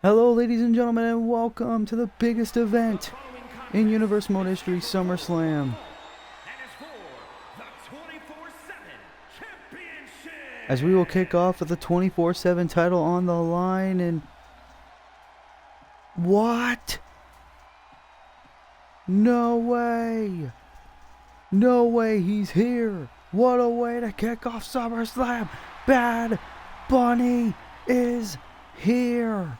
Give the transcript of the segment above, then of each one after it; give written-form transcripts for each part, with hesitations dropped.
Hello, ladies and gentlemen, and welcome to the biggest event in Universe Mode history, Summerslam. As we will kick off with the 24/7 title on the line, and what? No way! No way, he's here! What a way to kick off SummerSlam! Bad Bunny is here!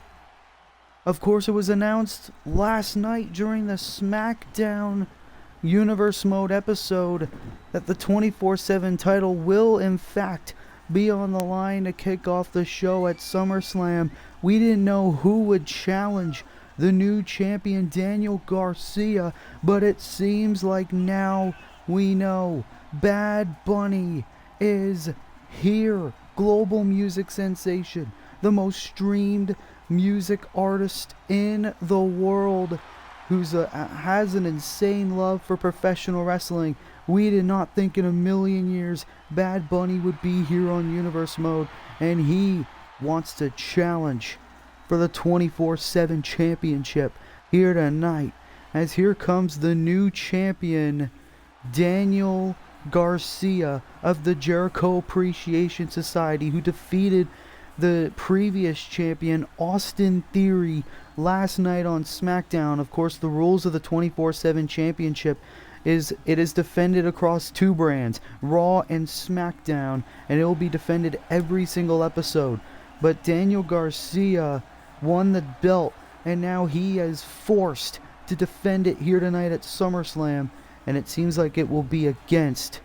Of course, it was announced last night during the SmackDown Universe Mode episode that the 24/7 title will, in fact, be on the line to kick off the show at SummerSlam. We didn't know who would challenge the new champion, Daniel Garcia, but it seems like now we know. Bad Bunny is here. Global music sensation, the most streamed music artist in the world, who's has an insane love for professional wrestling. We did not think in a million years Bad Bunny would be here on Universe Mode, and he wants to challenge for the 24/7 championship here tonight. As here comes the new champion, Daniel Garcia of the Jericho Appreciation Society, who defeated the previous champion, Austin Theory, last night on SmackDown. Of course, the rules of the 24/7 championship is it is defended across two brands, Raw and SmackDown, and it will be defended every single episode. But Daniel Garcia won the belt, and now he is forced to defend it here tonight at SummerSlam, and it seems like it will be against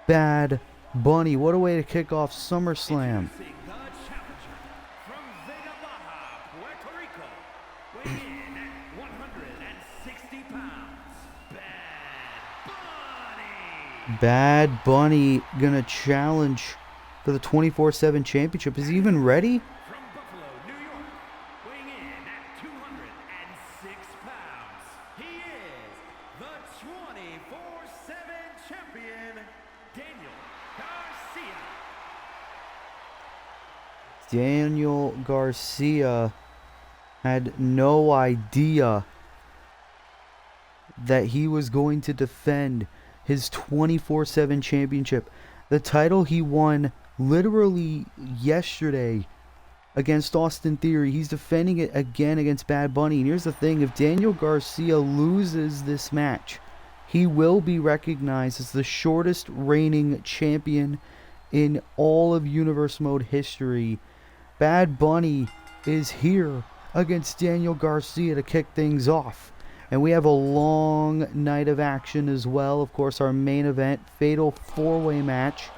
Bad Bunny. What a way to kick off SummerSlam. Bad Bunny gonna challenge for the 24/7 championship. Is he even ready? From Buffalo, New York, weighing in at 206 pounds, he is the 24/7 champion, Daniel Garcia. Daniel Garcia had no idea that he was going to defend his 24/7 championship. The title he won literally yesterday against Austin Theory. He's defending it again against Bad Bunny. And here's the thing, if Daniel Garcia loses this match, he will be recognized as the shortest reigning champion in all of Universe Mode history. Bad Bunny is here against Daniel Garcia to kick things off. And we have a long night of action as well. Of course, our main event, fatal four-way match.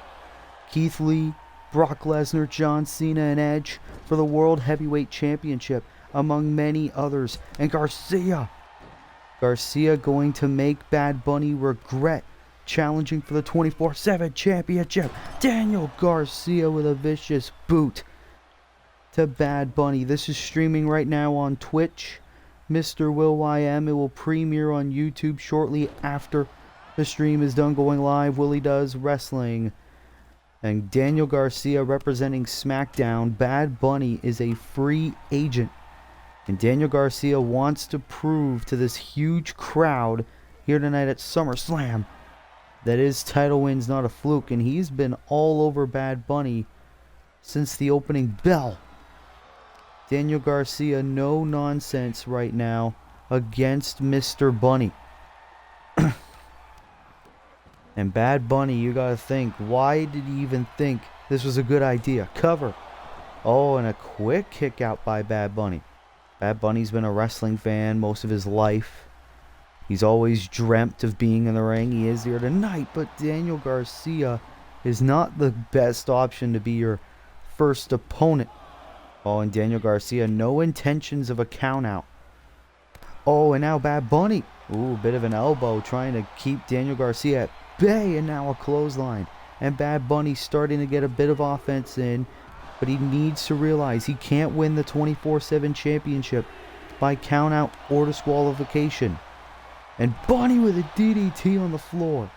Keith Lee, Brock Lesnar, John Cena, and Edge for the World Heavyweight Championship, among many others. And Garcia going to make Bad Bunny regret challenging for the 24/7 championship. Daniel Garcia with a vicious boot to Bad Bunny. This is streaming right now on Twitch. MrWillym. It will premiere on YouTube shortly after the stream is done going live. Willie Does Wrestling. And Daniel Garcia representing SmackDown. Bad Bunny is a free agent. And Daniel Garcia wants to prove to this huge crowd here tonight at SummerSlam that his title win's not a fluke. And he's been all over Bad Bunny since the opening bell. Daniel Garcia, no nonsense right now against Mr. Bunny. And Bad Bunny, you gotta think, why did he even think this was a good idea? Cover. Oh, and a quick kick out by Bad Bunny. Bad Bunny's been a wrestling fan most of his life. He's always dreamt of being in the ring. He is here tonight, but Daniel Garcia is not the best option to be your first opponent. Oh, and Daniel Garcia, no intentions of a count out. Oh, and now Bad Bunny. Ooh, bit of an elbow trying to keep Daniel Garcia at bay, and now a clothesline. And Bad Bunny starting to get a bit of offense in, but he needs to realize he can't win the 24/7 championship by count out or disqualification. And Bunny with a DDT on the floor.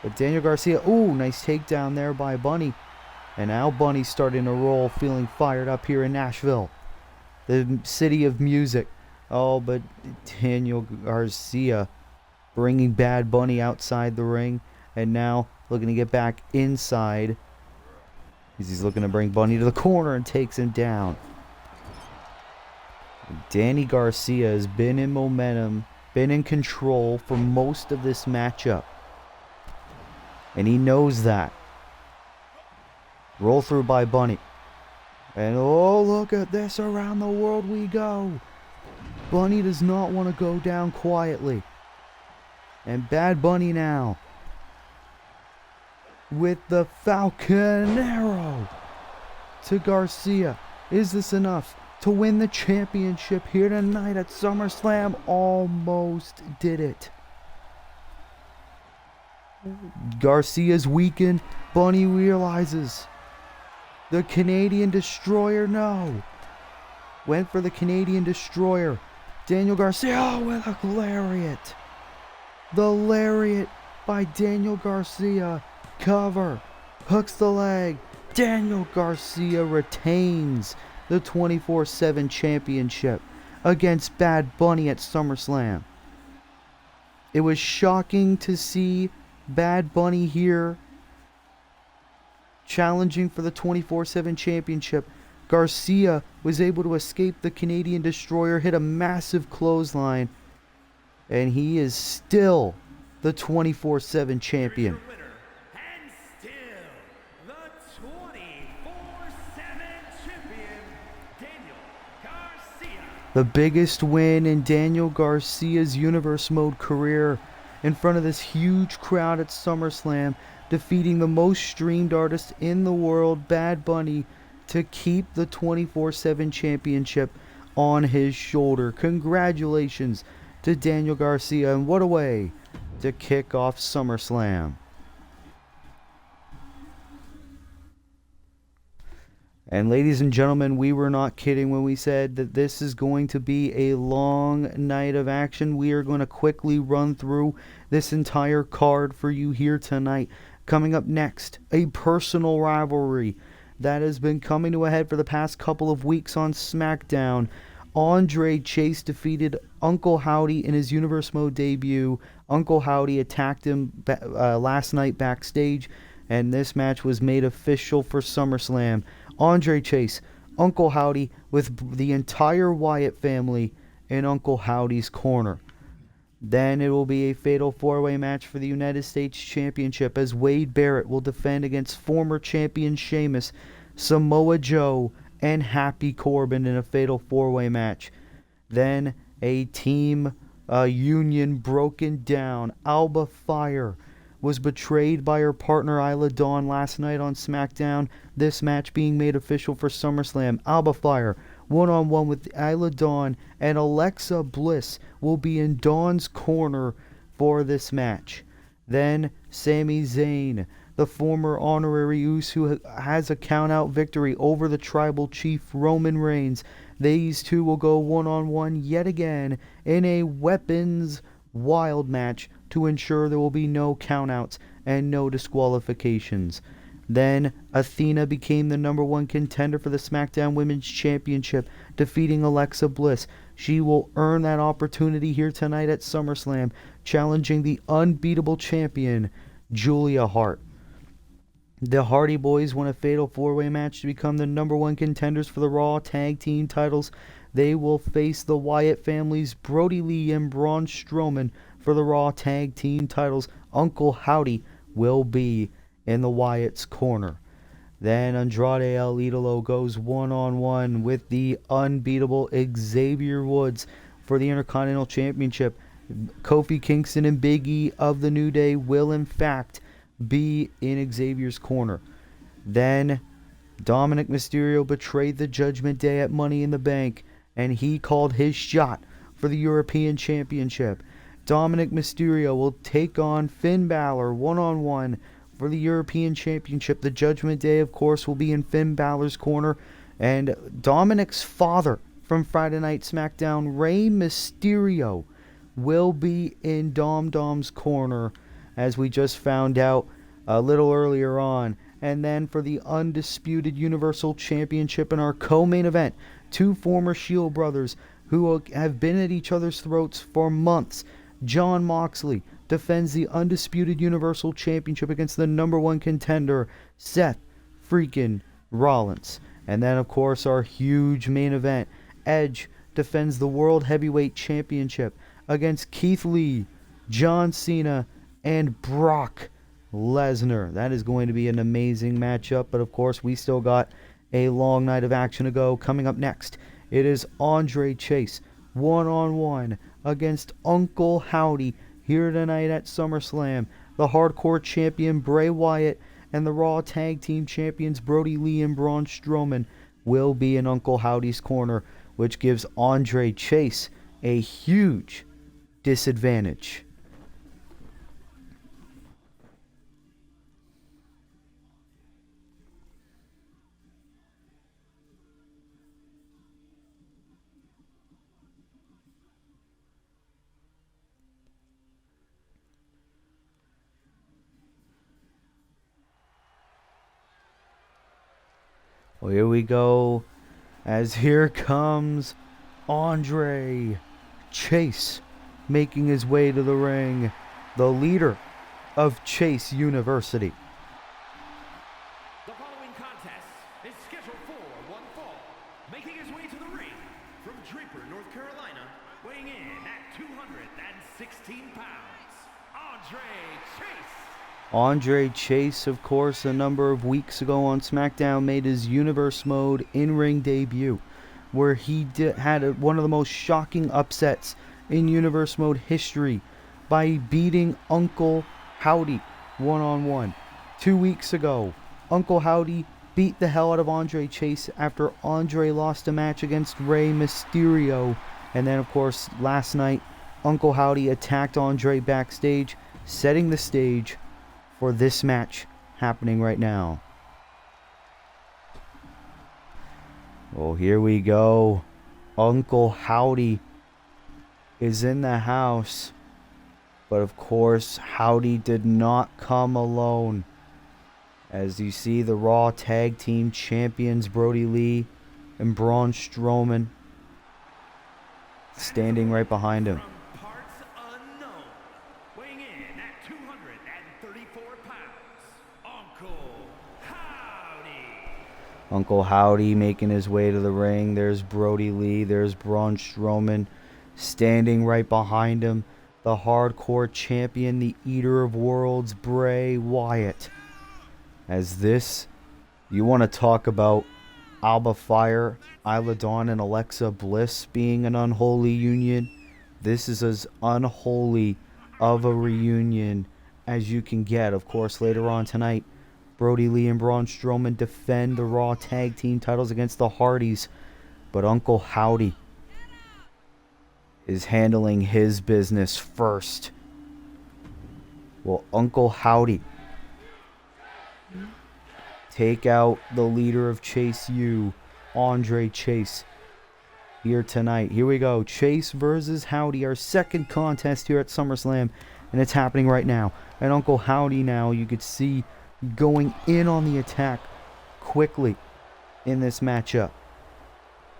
But Daniel Garcia, ooh, nice takedown there by Bunny. And now Bunny's starting to roll, feeling fired up here in Nashville. the city of music. Oh, but Daniel Garcia bringing Bad Bunny outside the ring, and now looking to get back inside. He's looking to bring Bunny to the corner and takes him down. Danny Garcia has been in momentum, been in control for most of this matchup. And he knows that. Roll through by Bunny. And oh, look at this. Around the world we go. Bunny does not want to go down quietly. And Bad Bunny now with the Falcon Arrow to Garcia. Is this enough to win the championship here tonight at SummerSlam? Almost did it. Garcia's weakened. Bunny realizes the Canadian Destroyer. No. Went for the Canadian Destroyer. Daniel Garcia with a lariat. The lariat by Daniel Garcia. Cover. Hooks the leg. Daniel Garcia retains the 24/7 championship against Bad Bunny at SummerSlam. It was shocking to see Bad Bunny here challenging for the 24/7 championship. Garcia was able to escape the Canadian Destroyer, hit a massive clothesline, and he is still the 24/7 champion. Your winner, and still the 24/7 champion, Daniel Garcia. The biggest win in Daniel Garcia's Universe Mode career in front of this huge crowd at SummerSlam, defeating the most streamed artist in the world, Bad Bunny, to keep the 24/7 championship on his shoulder. Congratulations to Daniel Garcia, and what a way to kick off SummerSlam. And ladies and gentlemen, we were not kidding when we said that this is going to be a long night of action. We are going to quickly run through this entire card for you here tonight. Coming up next, a personal rivalry that has been coming to a head for the past couple of weeks on SmackDown. Andre Chase defeated Uncle Howdy in his Universe Mode debut. Uncle Howdy attacked him last night backstage, and this match was made official for SummerSlam. Andre Chase, Uncle Howdy, with the entire Wyatt family in Uncle Howdy's corner. Then it will be a fatal four-way match for the United States Championship as Wade Barrett will defend against former champion Sheamus, Samoa Joe, and Happy Corbin in a fatal four-way match. Then a team union broken down. Alba Fire was betrayed by her partner Isla Dawn last night on SmackDown. This match being made official for SummerSlam. Alba Fire one-on-one with Isla Dawn, and Alexa Bliss will be in Dawn's corner for this match. Then Sami Zayn, the former honorary Uso, who has a count-out victory over the tribal chief Roman Reigns. These two will go one-on-one yet again in a weapons wild match to ensure there will be no countouts and no disqualifications. Then Athena became the number one contender for the SmackDown Women's Championship, defeating Alexa Bliss. She will earn that opportunity here tonight at SummerSlam, challenging the unbeatable champion, Julia Hart. The Hardy Boys won a fatal four-way match to become the number one contenders for the Raw Tag Team titles. They will face the Wyatt family's Brody Lee and Braun Strowman for the Raw Tag Team titles. Uncle Howdy will be in the Wyatt's corner. Then Andrade El Idolo goes one-on-one with the unbeatable Xavier Woods for the Intercontinental Championship. Kofi Kingston and Big E of the New Day will in fact be in Xavier's corner. Then Dominic Mysterio betrayed the Judgment Day at Money in the Bank, and he called his shot for the European Championship. Dominic Mysterio will take on Finn Balor one-on-one for the European Championship. The Judgment Day, of course, will be in Finn Balor's corner. And Dominic's father from Friday Night SmackDown, Rey Mysterio, will be in Dom's corner, as we just found out a little earlier on. And then for the undisputed Universal Championship in our co-main event, two former Shield brothers who have been at each other's throats for months. Jon Moxley defends the undisputed Universal Championship against the #1 contender, Seth freaking Rollins. And then, of course, our huge main event, Edge defends the World Heavyweight Championship against Keith Lee, John Cena, and Brock Lesnar. That is going to be an amazing matchup, but of course, we still got a long night of action to go. Coming up next, it is Andre Chase one-on-one against Uncle Howdy here tonight at SummerSlam. The Hardcore Champion Bray Wyatt and the Raw Tag Team Champions Brody Lee and Braun Strowman will be in Uncle Howdy's corner, which gives Andre Chase a huge disadvantage. Well, here we go, as here comes Andre Chase making his way to the ring, the leader of Chase University. The following contest is scheduled for one fall. Making his way to the ring from Draper, North Carolina, weighing in at 216 pounds, Andre Chase. Andre Chase, of course, a number of weeks ago on SmackDown made his Universe Mode in-ring debut, where he had one of the most shocking upsets in Universe Mode history by beating Uncle Howdy one-on-one. 2 weeks ago, Uncle Howdy beat the hell out of Andre Chase after Andre lost a match against Rey Mysterio. And then, of course, last night, Uncle Howdy attacked Andre backstage, setting the stage for this match happening right now. Well, here we go. Uncle Howdy is in the house. But of course, Howdy did not come alone. As you see, the Raw Tag Team Champions Brody Lee and Braun Strowman standing right behind him. From parts unknown, weighing in at 234 pounds, Uncle Howdy. Uncle Howdy making his way to the ring. There's Brody Lee. There's Braun Strowman standing right behind him. The Hardcore Champion, the Eater of Worlds, Bray Wyatt. As this, you want to talk about Alba Fire, Isla Dawn, and Alexa Bliss being an unholy union. This is as unholy of a reunion as you can get. Of course, later on tonight, Brody Lee and Braun Strowman defend the Raw Tag Team titles against the Hardys. But Uncle Howdy is handling his business first. Will Uncle Howdy take out the leader of Chase U, Andre Chase, here tonight? Here we go. Chase versus Howdy, our second contest here at SummerSlam, and it's happening right now. And Uncle Howdy now, you could see, going in on the attack quickly in this matchup,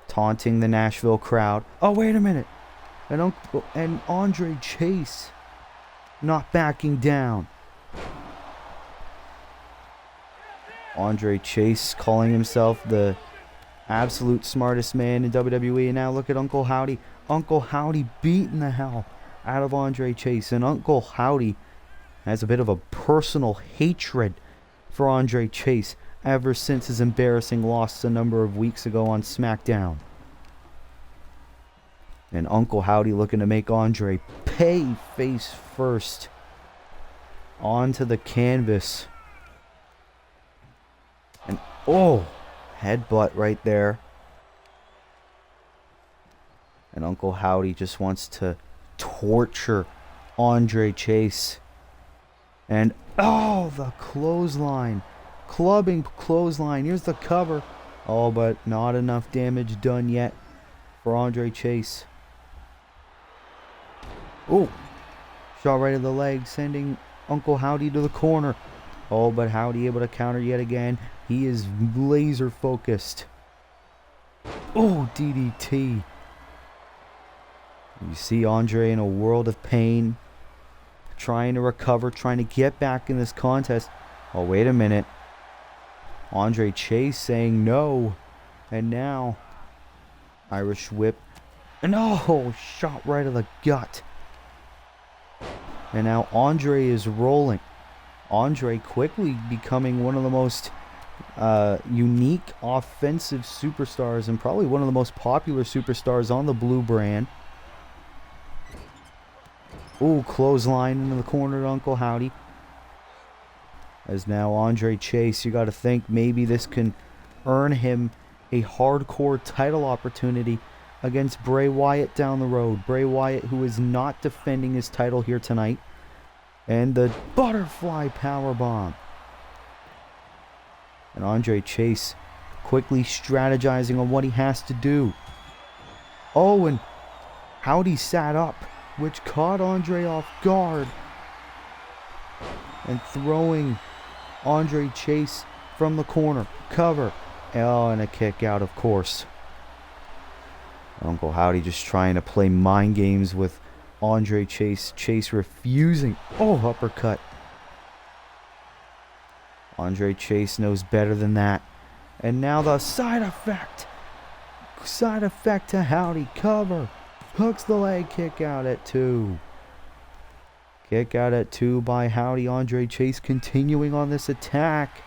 taunting the Nashville crowd. Oh, wait a minute. And Andre Chase not backing down. Andre Chase calling himself the absolute smartest man in WWE. And now look at Uncle Howdy. Uncle Howdy beating the hell out of Andre Chase. And Uncle Howdy has a bit of a personal hatred for Andre Chase ever since his embarrassing loss a number of weeks ago on SmackDown. And Uncle Howdy looking to make Andre pay face first onto the canvas. And oh, headbutt right there. And Uncle Howdy just wants to torture Andre Chase. And oh, the clothesline. Clubbing clothesline. Here's the cover. Oh, but not enough damage done yet for Andre Chase. Oh, shot right in the leg, sending Uncle Howdy to the corner. Oh, but Howdy able to counter yet again. He is laser focused. Oh, DDT. You see Andre in a world of pain, trying to recover, trying to get back in this contest. Oh, wait a minute. Andre Chase saying no. And now, Irish whip. And oh, shot right of the gut. And now Andre is rolling. Andre quickly becoming one of the most unique offensive superstars and probably one of the most popular superstars on the blue brand. Ooh, clothesline into the corner to Uncle Howdy. As now Andre Chase, you got to think maybe this can earn him a hardcore title opportunity against Bray Wyatt down the road. Bray Wyatt, who is not defending his title here tonight. And the butterfly powerbomb. And Andre Chase quickly strategizing on what he has to do. Oh, and Howdy sat up, which caught Andre off guard. And throwing Andre Chase from the corner. Cover. Oh, and a kick out, of course. Uncle Howdy just trying to play mind games with Andre Chase. Chase refusing. Oh, uppercut. Andre Chase knows better than that. And now the side effect. Side effect to Howdy. Cover. Hooks the leg kick out at 2. Kick out at 2 by Howdy. Andre Chase continuing on this attack.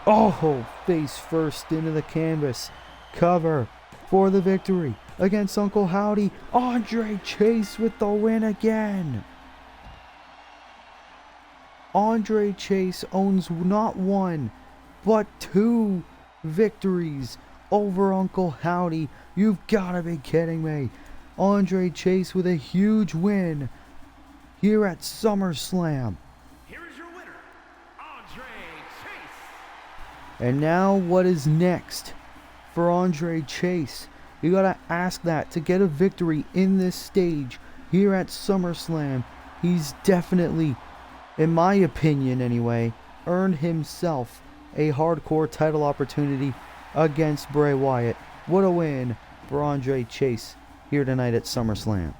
Oh, face first into the canvas. Cover for the victory against Uncle Howdy. Andre Chase with the win again. Andre Chase owns not 1, but 2 victories over Uncle Howdy. You've got to be kidding me. Andre Chase with a huge win here at SummerSlam. Here is your winner, Andre Chase. And now what is next for Andre Chase? You got to ask that to get a victory in this stage here at SummerSlam. He's definitely, in my opinion anyway, earned himself a hardcore title opportunity against Bray Wyatt. What a win for Andre Chase here tonight at SummerSlam.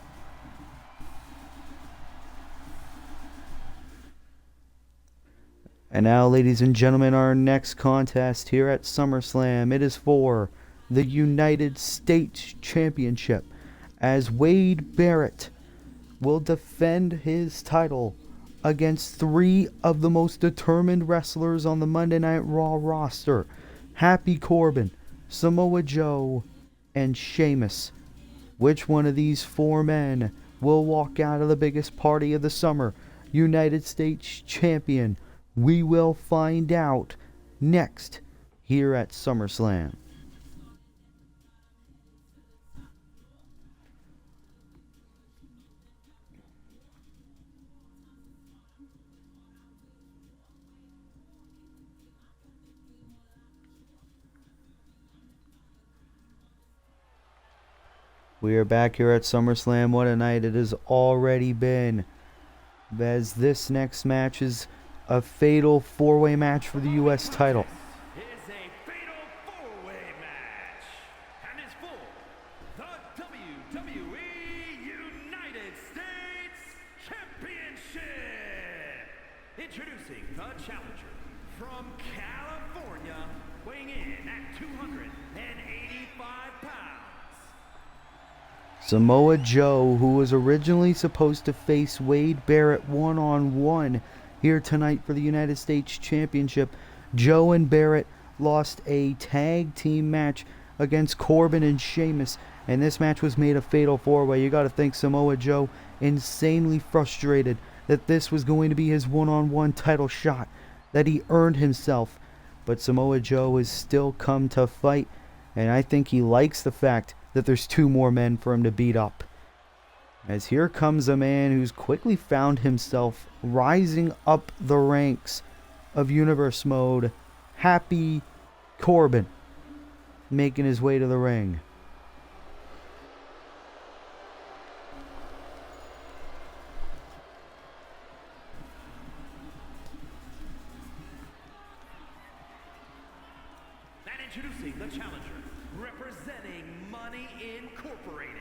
And now, ladies and gentlemen, our next contest here at SummerSlam. It is for the United States Championship, as Wade Barrett will defend his title against 3 of the most determined wrestlers on the Monday Night Raw roster. Happy Corbin, Samoa Joe, and Sheamus. Which one of these 4 men will walk out of the biggest party of the summer, United States Champion? We will find out next here at SummerSlam. We are back here at SummerSlam. What a night it has already been, as this next match is a fatal 4-way match for the U.S. title. It is a fatal 4-way match, and is for the WWE United States Championship. Introducing the challenger from California, weighing in at 285 pounds. Samoa Joe, who was originally supposed to face Wade Barrett one-on-one here tonight for the United States Championship. Joe and Barrett lost a tag team match against Corbin and Sheamus, and this match was made a fatal 4-way. You got to think Samoa Joe insanely frustrated that this was going to be his one-on-one title shot that he earned himself. But Samoa Joe has still come to fight, and I think he likes the fact that there's 2 more men for him to beat up. As here comes a man who's quickly found himself rising up the ranks of Universe Mode. Happy Corbin making his way to the ring. And introducing the challenger, Money Incorporated.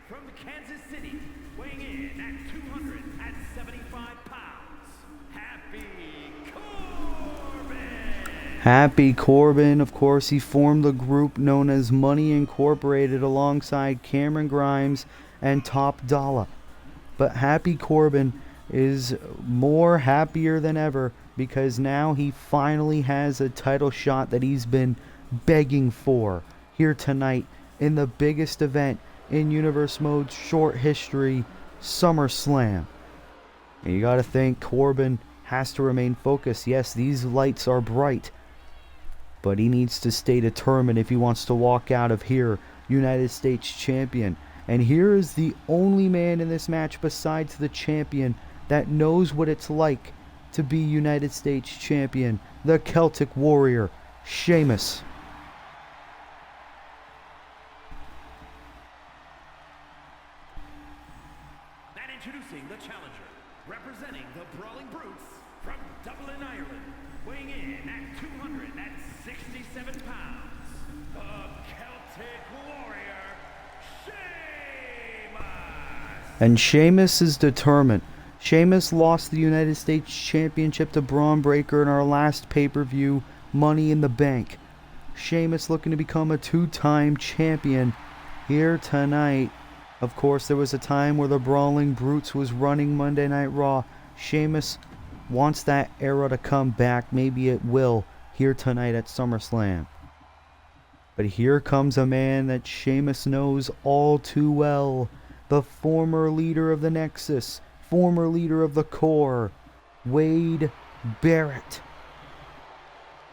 From Kansas City, weighing in at 275 pounds, Happy Corbin! Happy Corbin, of course, he formed the group known as Money Incorporated alongside Cameron Grimes and Top Dollar. But Happy Corbin is more happier than ever because now he finally has a title shot that he's been begging for here tonight in the biggest event in Universe Mode's short history, SummerSlam. And you gotta think Corbin has to remain focused. Yes, these lights are bright, but he needs to stay determined if he wants to walk out of here United States champion. And here is the only man in this match besides the champion that knows what it's like to be United States champion, the Celtic Warrior, Sheamus. And introducing the challenger, representing the Brawling Brutes from Dublin, Ireland, weighing in at 267 pounds, the Celtic Warrior, Sheamus! And Sheamus is determined. Sheamus lost the United States Championship to Braun Breaker in our last pay-per-view, Money in the Bank. Sheamus looking to become a two-time champion here tonight. Of course, there was a time where the Brawling Brutes was running Monday Night Raw. Sheamus wants that era to come back. Maybe it will here tonight at SummerSlam. But here comes a man that Sheamus knows all too well. The former leader of the Nexus, former leader of the Core, Wade Barrett,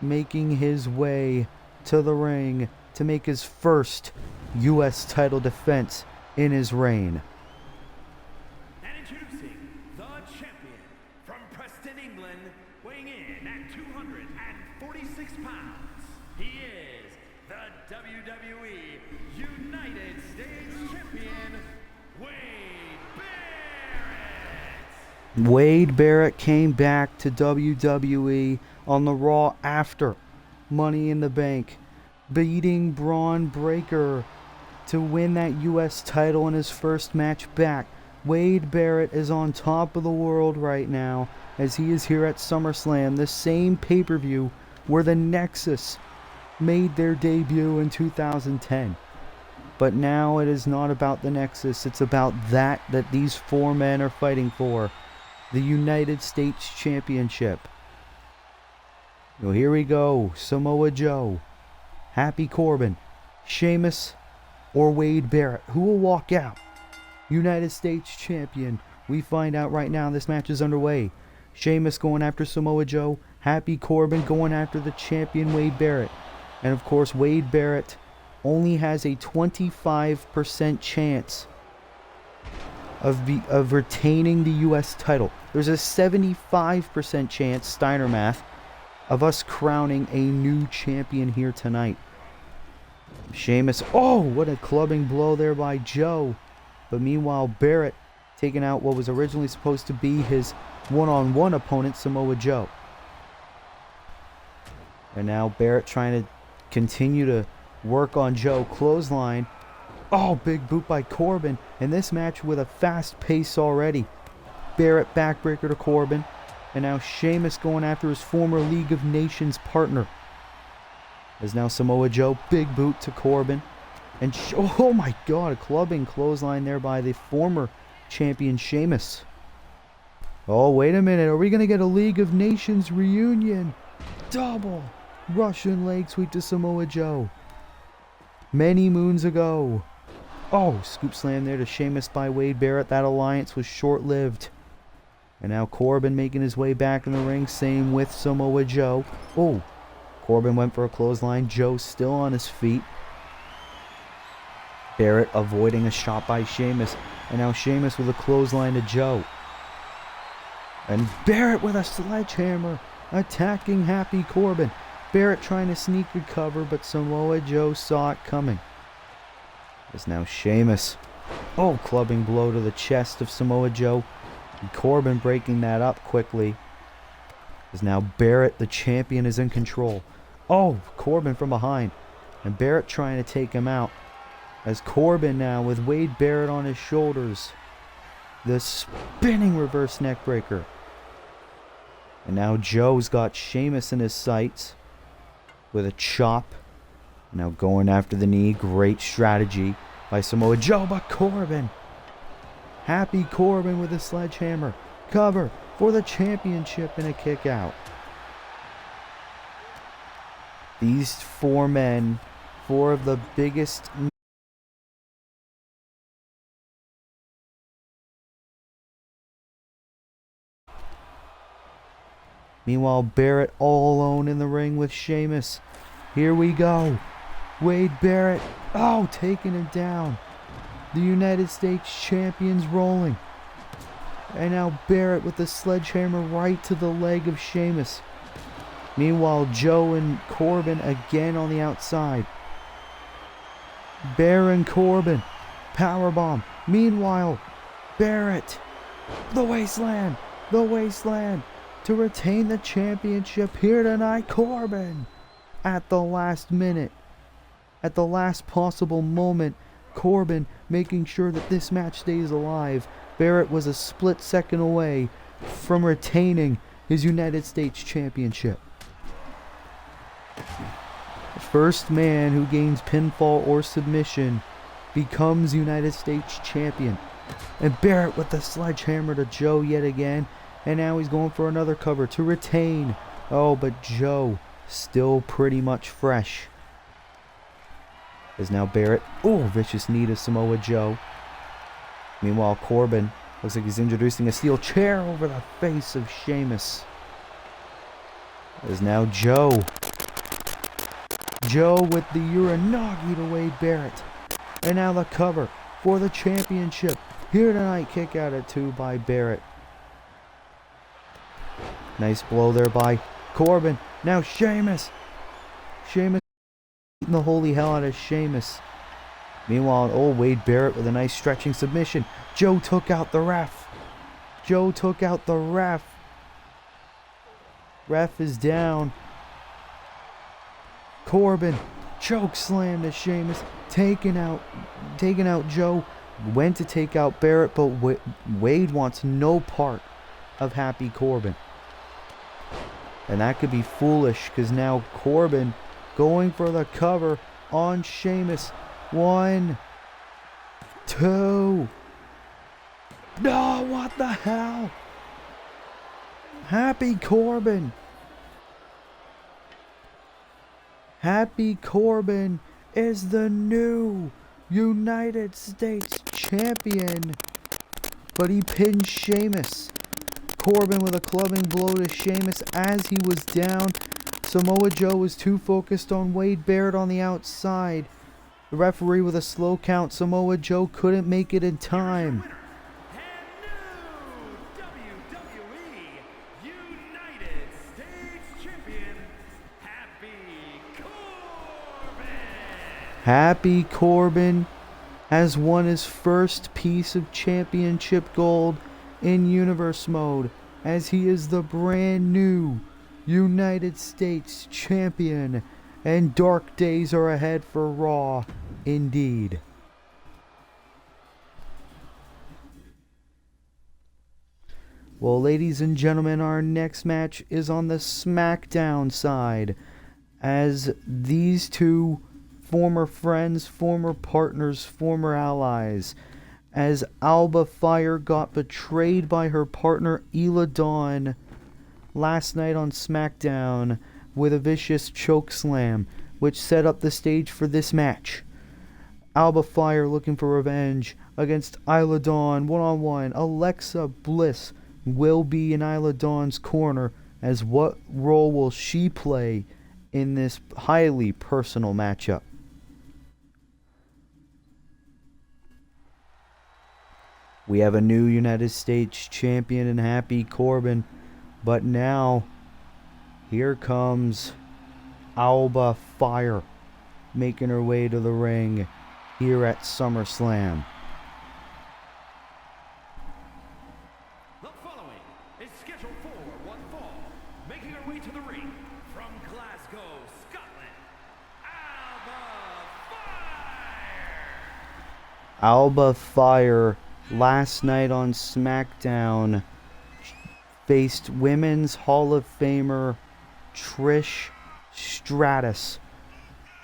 making his way to the ring to make his first U.S. title defense in his reign. And introducing the champion from Preston, England, weighing in at 246 pounds, he is the WWE United States Champion, Wade Barrett! Wade Barrett came back to WWE on the Raw after Money in the Bank, beating Braun Breaker to win that U.S. title in his first match back. Wade Barrett is on top of the world right now as he is here at SummerSlam, the same pay-per-view where the Nexus made their debut in 2010. But now it is not about the Nexus, it's about that these four men are fighting for, the United States Championship. Well, here we go. Samoa Joe, Happy Corbin, Sheamus, or Wade Barrett. Who will walk out United States champion? We find out right now. This match is underway. Sheamus going after Samoa Joe. Happy Corbin going after the champion Wade Barrett. And of course, Wade Barrett only has a 25% chance of retaining the U.S. title. There's a 75% chance, Steiner math, of us crowning a new champion here tonight. Sheamus, oh, what a clubbing blow there by Joe. But meanwhile, Barrett taking out what was originally supposed to be his one-on-one opponent, Samoa Joe. And now Barrett trying to continue to work on Joe. Clothesline. Oh, big boot by Corbin. And this match with a fast pace already. Barrett backbreaker to Corbin. And now Sheamus going after his former League of Nations partner. As now Samoa Joe, big boot to Corbin. And oh my god, a clubbing clothesline there by the former champion Sheamus. Oh, wait a minute. Are we going to get a League of Nations reunion? Double Russian leg sweep to Samoa Joe. Many moons ago. Oh, scoop slam there to Sheamus by Wade Barrett. That alliance was short-lived. And now Corbin making his way back in the ring. Same with Samoa Joe. Oh, Corbin went for a clothesline. Joe still on his feet. Barrett avoiding a shot by Sheamus. And now Sheamus with a clothesline to Joe. And Barrett with a sledgehammer attacking Happy Corbin. Barrett trying to sneak recover, but Samoa Joe saw it coming. It's now Sheamus. Oh, clubbing blow to the chest of Samoa Joe. And Corbin breaking that up quickly. Is now Barrett, the champion, is in control. Oh, Corbin from behind. And Barrett trying to take him out. As Corbin now with Wade Barrett on his shoulders. The spinning reverse neckbreaker. And now Joe's got Sheamus in his sights with a chop. Now going after the knee. Great strategy by Samoa Joe, but Corbin. Happy Corbin with a sledgehammer. Cover for the championship and a kick out. These four men, four of the biggest. Meanwhile, Barrett all alone in the ring with Sheamus. Here we go. Wade Barrett, taking him down. The United States champions rolling. And now Barrett with the sledgehammer right to the leg of Sheamus. Meanwhile, Joe and Corbin again on the outside. Baron Corbin, powerbomb. Meanwhile, Barrett, the wasteland to retain the championship here tonight. Corbin, at the last minute, at the last possible moment, Corbin making sure that this match stays alive. Barrett was a split second away from retaining his United States championship. The first man who gains pinfall or submission becomes United States champion. And Barrett with the sledgehammer to Joe yet again. And now he's going for another cover to retain. But Joe still pretty much fresh. As now Barrett, vicious knee to Samoa Joe. Meanwhile, Corbin looks like he's introducing a steel chair over the face of Sheamus. As now Joe with the Uranagi to Wade Barrett. And now the cover for the championship. Here tonight, kick out at 2 by Barrett. Nice blow there by Corbin. Now Sheamus beating the holy hell out of Sheamus. Meanwhile, Wade Barrett with a nice stretching submission. Joe took out the ref. Ref is down. Corbin, choke slam to Sheamus, taking out Joe. Went to take out Barrett, but Wade wants no part of Happy Corbin. And that could be foolish, because now Corbin going for the cover on Sheamus. 1, 2. No, what the hell? Happy Corbin is the new United States champion. But he pinned Sheamus. Corbin with a clubbing blow to Sheamus as he was down. Samoa Joe was too focused on Wade Barrett on the outside. The referee with a slow count. Samoa Joe couldn't make it in time. Happy Corbin has won his first piece of championship gold in Universe Mode, as he is the brand new United States champion, and dark days are ahead for Raw indeed. Well, ladies and gentlemen, our next match is on the SmackDown side, as these two former friends, former partners, former allies, as Alba Fire got betrayed by her partner Ela Dawn last night on SmackDown with a vicious chokeslam, which set up the stage for this match. Alba Fire looking for revenge against Ela Dawn one-on-one. Alexa Bliss will be in Ela Dawn's corner, as what role will she play in this highly personal matchup? We have a new United States champion in Happy Corbin, but now here comes Alba Fire making her way to the ring here at SummerSlam. The following is scheduled for one fall, making her way to the ring from Glasgow, Scotland, Alba Fire! Alba Fire last night on SmackDown faced Women's Hall of Famer Trish Stratus.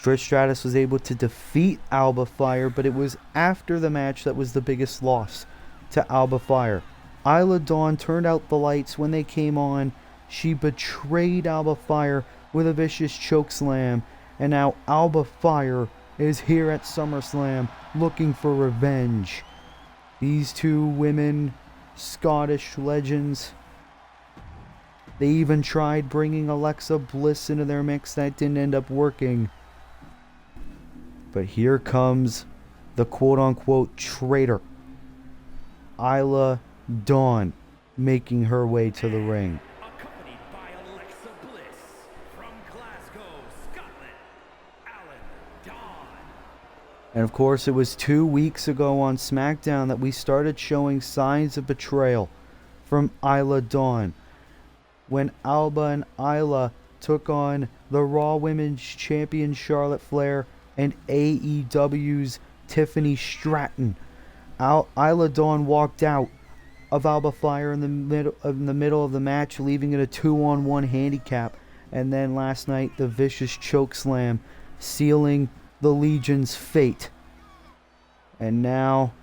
Trish Stratus was able to defeat Alba Fire, but it was after the match that was the biggest loss to Alba Fire. Isla Dawn turned out the lights when they came on. She betrayed Alba Fire with a vicious chokeslam, and now Alba Fire is here at SummerSlam looking for revenge. These two women, Scottish legends, they even tried bringing Alexa Bliss into their mix. That didn't end up working. But here comes the quote-unquote traitor, Isla Dawn, making her way to the ring. Accompanied by Alexa Bliss from Glasgow, Scotland, Isla Dawn. And of course, it was 2 weeks ago on SmackDown that we started showing signs of betrayal from Isla Dawn, when Alba and Isla took on the Raw Women's Champion Charlotte Flair and AEW's Tiffany Stratton. Isla Dawn walked out of Alba Fire in the middle of the match, leaving it a 2-on-1 handicap. And then last night, the vicious chokeslam, sealing the Legion's fate. And now,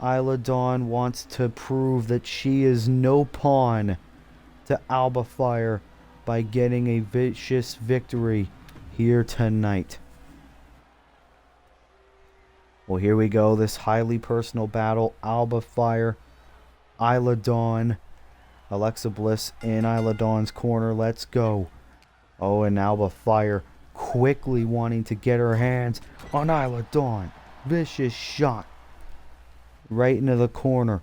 Isla Dawn wants to prove that she is no pawn to Alba Fire by getting a vicious victory here tonight. Well, here we go. This highly personal battle. Alba Fire, Isla Dawn. Alexa Bliss in Isla Dawn's corner. Let's go. Oh, and Alba Fire quickly wanting to get her hands on Isla Dawn. Vicious shot right into the corner.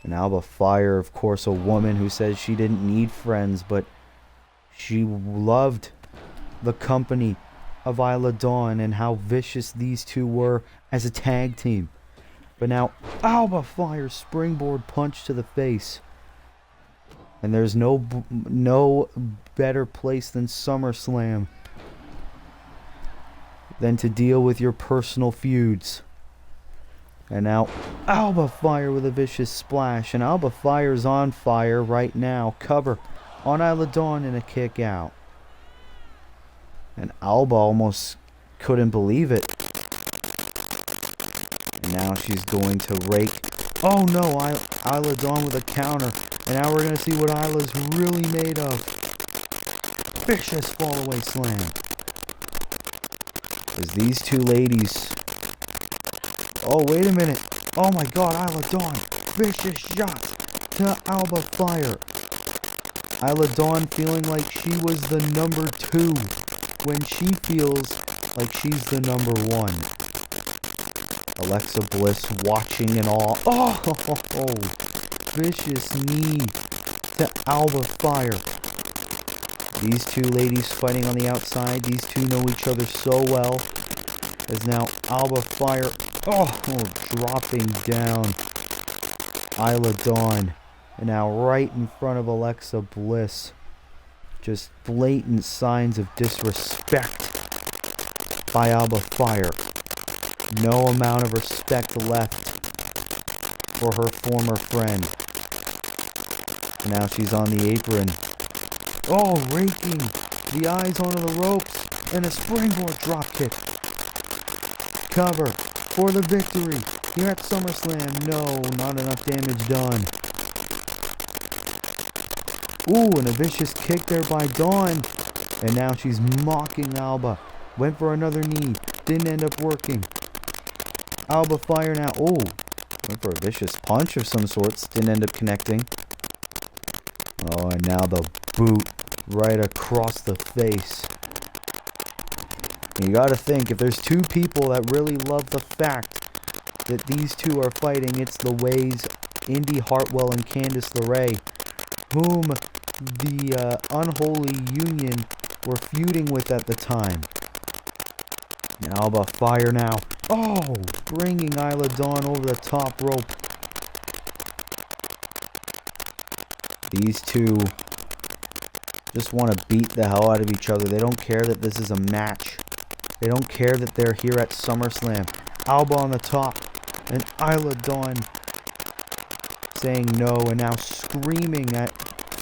And Alba Fire, of course, a woman who says she didn't need friends, but she loved the company of Isla Dawn and how vicious these two were as a tag team. But now Alba Fire springboard punch to the face. And there's no better place than SummerSlam than to deal with your personal feuds. And now Alba Fire with a vicious splash. And Alba Fire's on fire right now. Cover on Isla Dawn and a kick out. And Alba almost couldn't believe it. And now she's going to rake. Oh no, Isla Dawn with a counter. And now we're going to see what Isla's really made of. Vicious fallaway slam. As these two ladies... Oh, wait a minute. Oh my god, Isla Dawn. Vicious shot to Alba Fire. Isla Dawn feeling like she was the number 2 when she feels like she's the number 1. Alexa Bliss watching in awe. Oh, vicious knee to Alba Fire. These two ladies fighting on the outside. These two know each other so well. As now Alba Fire, dropping down Isla Dawn. And now right in front of Alexa Bliss. Just blatant signs of disrespect by Alba Fire. No amount of respect left for her former friend. And now she's on the apron. Oh, raking the eyes onto the ropes. And a springboard dropkick. Cover for the victory here at SummerSlam. No, not enough damage done. Ooh, and a vicious kick there by Dawn. And now she's mocking Alba. Went for another knee. Didn't end up working. Alba Fire now. Oh, went for a vicious punch of some sorts. Didn't end up connecting. Oh, and now the boot right across the face. And you gotta think, if there's two people that really love the fact that these two are fighting, it's the Ways, Indy Hartwell and Candice LeRae, whom the Unholy Union were feuding with at the time. Alba Fire now. Oh, bringing Isla Dawn over the top rope. These two just want to beat the hell out of each other. They don't care that this is a match. They don't care that they're here at SummerSlam. Alba on the top. And Isla Dawn saying no. And now screaming at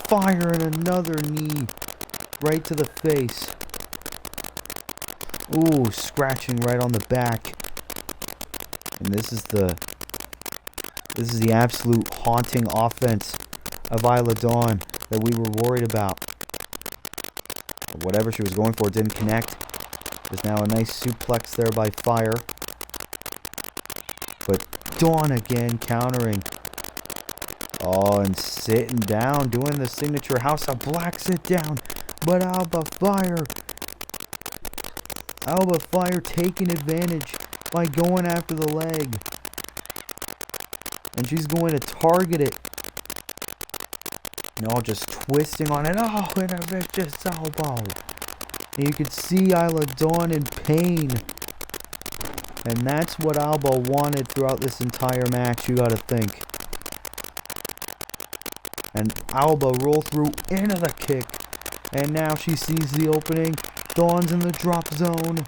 Fire and another knee right to the face. Ooh, scratching right on the back. And this is the absolute haunting offense of Isla Dawn that we were worried about. But whatever she was going for didn't connect. There's now a nice suplex there by Fire. But Dawn again countering. Oh, and sitting down, doing the signature House of Black sit down. But Alba Fire taking advantage by going after the leg. And she's going to target it. No, just twisting on it. Oh, and a vicious elbow. And you could see Isla Dawn in pain. And that's what Alba wanted throughout this entire match, you gotta think. And Alba roll through into the kick. And now she sees the opening. Dawn's in the drop zone.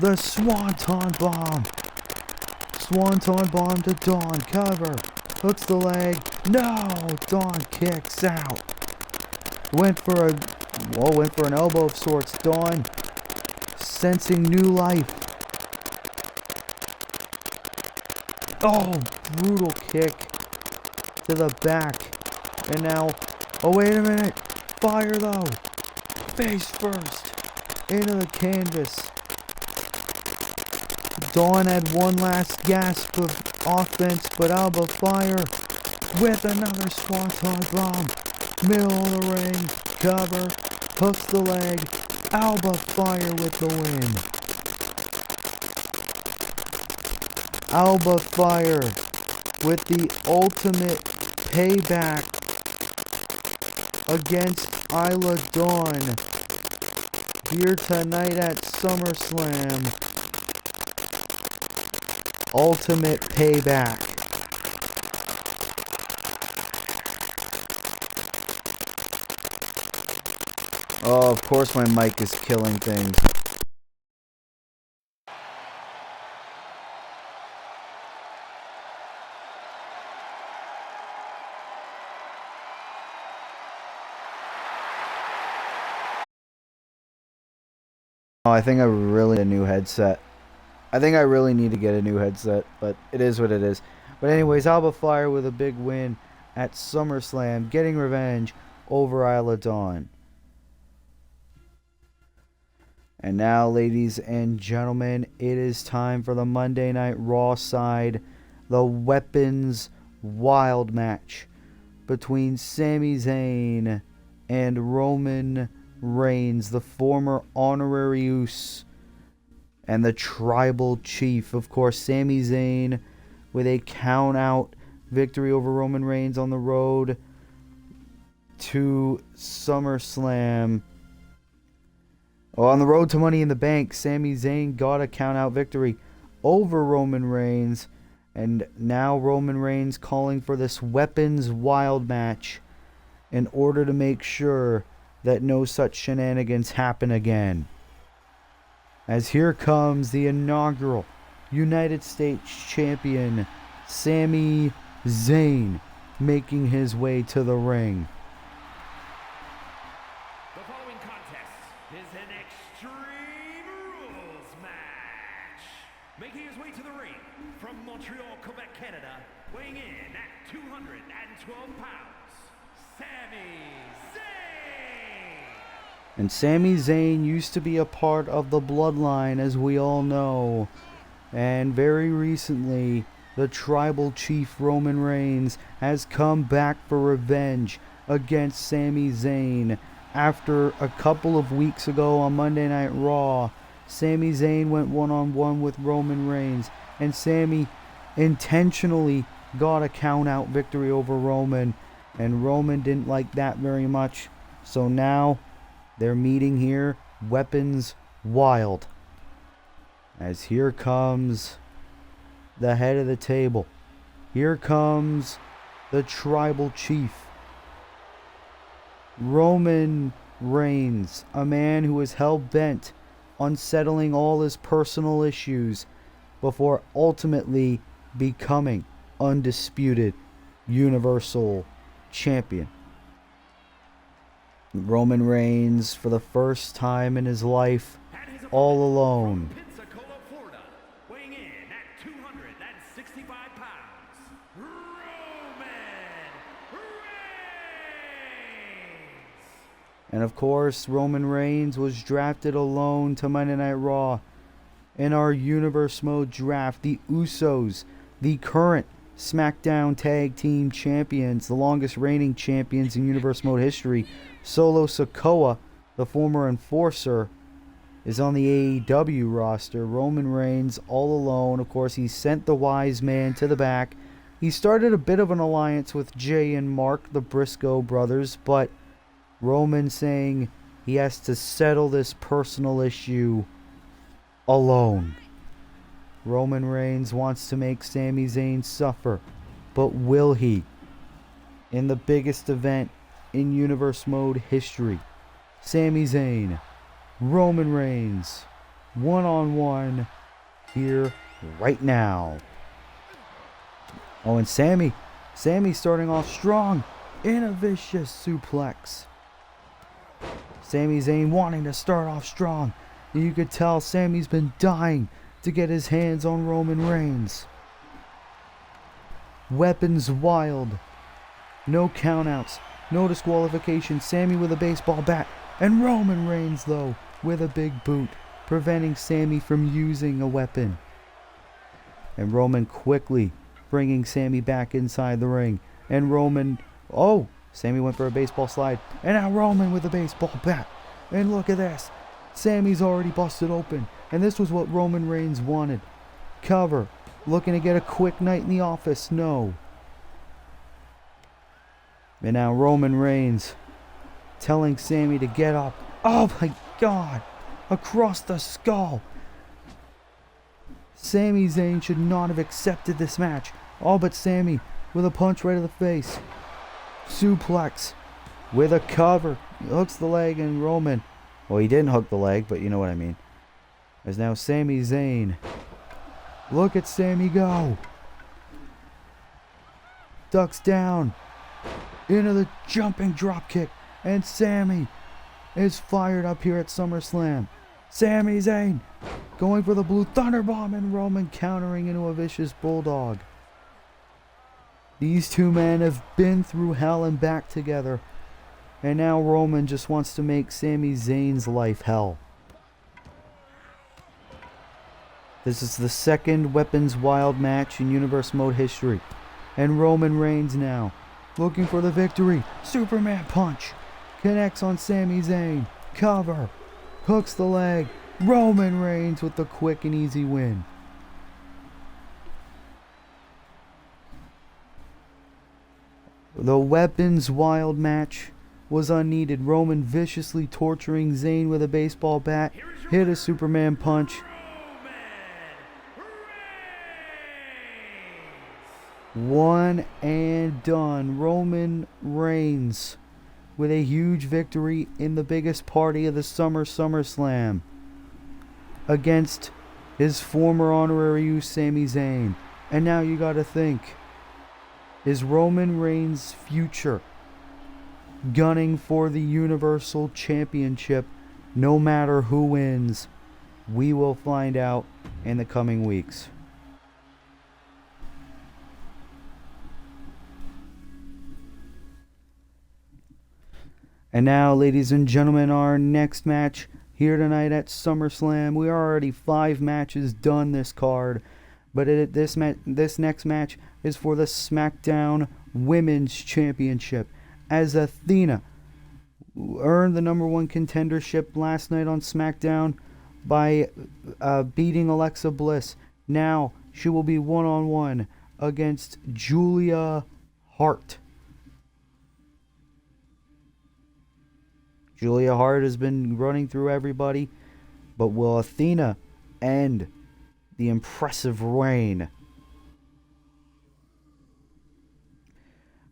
The Swanton Bomb. Swanton Bomb to Dawn. Cover. Hooks the leg. No! Dawn kicks out. Went for an elbow of sorts. Dawn sensing new life. Oh, brutal kick to the back. And now, oh wait a minute. Fire though. Face first. Into the canvas. Dawn had one last gasp of offense, but Alba Fire with another Swanton Bomb. Middle of the ring. Cover. Hooks the leg. Alba Fire with the win. Alba Fire with the ultimate payback against Isla Dawn here tonight at SummerSlam. Ultimate payback. Oh, of course my mic is killing things. Oh, I think I really need a new headset. I think I really need to get a new headset, but it is what it is. But anyways, Alba Fire with a big win at SummerSlam, getting revenge over Isla Dawn. And now, ladies and gentlemen, it is time for the Monday Night Raw side, the Weapons Wild match between Sami Zayn and Roman Reigns, the former Honorary Uce and the Tribal Chief. Of course, Sami Zayn with a count-out victory over Roman Reigns on the road to SummerSlam. Oh, on the road to Money in the Bank, Sami Zayn got a count-out victory over Roman Reigns. And now Roman Reigns calling for this Weapons Wild match in order to make sure that no such shenanigans happen again. As here comes the inaugural United States Champion, Sami Zayn, making his way to the ring. The following contest is an Extreme Rules match. Making his way to the ring from Montreal, Quebec, Canada, weighing in at 212 pounds, Sami Zayn. And Sami Zayn used to be a part of the Bloodline, as we all know. And very recently, the Tribal Chief Roman Reigns has come back for revenge against Sami Zayn. After a couple of weeks ago on Monday Night Raw, Sami Zayn went one-on-one with Roman Reigns. And Sami intentionally got a count-out victory over Roman. And Roman didn't like that very much. So now they're meeting here, Weapons Wild. As here comes the head of the table. Here comes the Tribal Chief. Roman Reigns, a man who is hell-bent on settling all his personal issues before ultimately becoming undisputed Universal Champion. Roman Reigns, for the first time in his life, all alone. Pensacola, Florida, weighing in at 265 pounds, Roman Reigns. And of course, Roman Reigns was drafted alone to Monday Night Raw. In our Universe Mode draft, the Usos, the current SmackDown Tag Team Champions, the longest reigning champions in Universe Mode history, Solo Sikoa, the former Enforcer, is on the AEW roster. Roman Reigns all alone. Of course, he sent the Wise Man to the back. He started a bit of an alliance with Jay and Mark, the Briscoe brothers, but Roman saying he has to settle this personal issue alone. Roman Reigns wants to make Sami Zayn suffer, but will he? In the biggest event in Universe Mode history, Sami Zayn, Roman Reigns, one-on-one here right now. Oh, and Sami's starting off strong in a vicious suplex. Sami Zayn wanting to start off strong. You could tell Sami's been dying to get his hands on Roman Reigns. Weapons wild. No countouts. No disqualification. Sami with a baseball bat. And Roman Reigns, though, with a big boot, preventing Sami from using a weapon. And Roman quickly bringing Sami back inside the ring. And Roman... Oh! Sami went for a baseball slide. And now Roman with a baseball bat. And look at this. Sami's already busted open. And this was what Roman Reigns wanted. Cover. Looking to get a quick night in the office. No. And now Roman Reigns telling Sami to get up. Oh my God. Across the skull. Sami Zayn should not have accepted this match. All but Sami with a punch right to the face. Suplex with a cover. He hooks the leg and Roman. Well, he didn't hook the leg, but you know what I mean. There's now Sami Zayn. Look at Sami go. Ducks down. Into the jumping dropkick. And Sami is fired up here at SummerSlam. Sami Zayn going for the blue thunderbomb and Roman countering into a vicious bulldog. These two men have been through hell and back together. And now Roman just wants to make Sami Zayn's life hell. This is the second Weapons Wild match in Universe Mode history. And Roman Reigns now looking for the victory. Superman punch. Connects on Sami Zayn. Cover. Hooks the leg. Roman Reigns with the quick and easy win. The Weapons Wild match was unneeded. Roman viciously torturing Zayn with a baseball bat. Hit a Superman punch. One and done. Roman Reigns with a huge victory in the biggest party of the SummerSlam against his former honorary use, Sami Zayn. And now you gotta think, is Roman Reigns' future gunning for the Universal Championship no matter who wins? We will find out in the coming weeks. And now, ladies and gentlemen, our next match here tonight at SummerSlam. We are already 5 matches done this card, but this next match is for the SmackDown Women's Championship, as Athena earned the #1 contendership last night on SmackDown by beating Alexa Bliss. Now she will be one-on-one against Julia Hart. Julia Hart has been running through everybody, but will Athena end the impressive reign?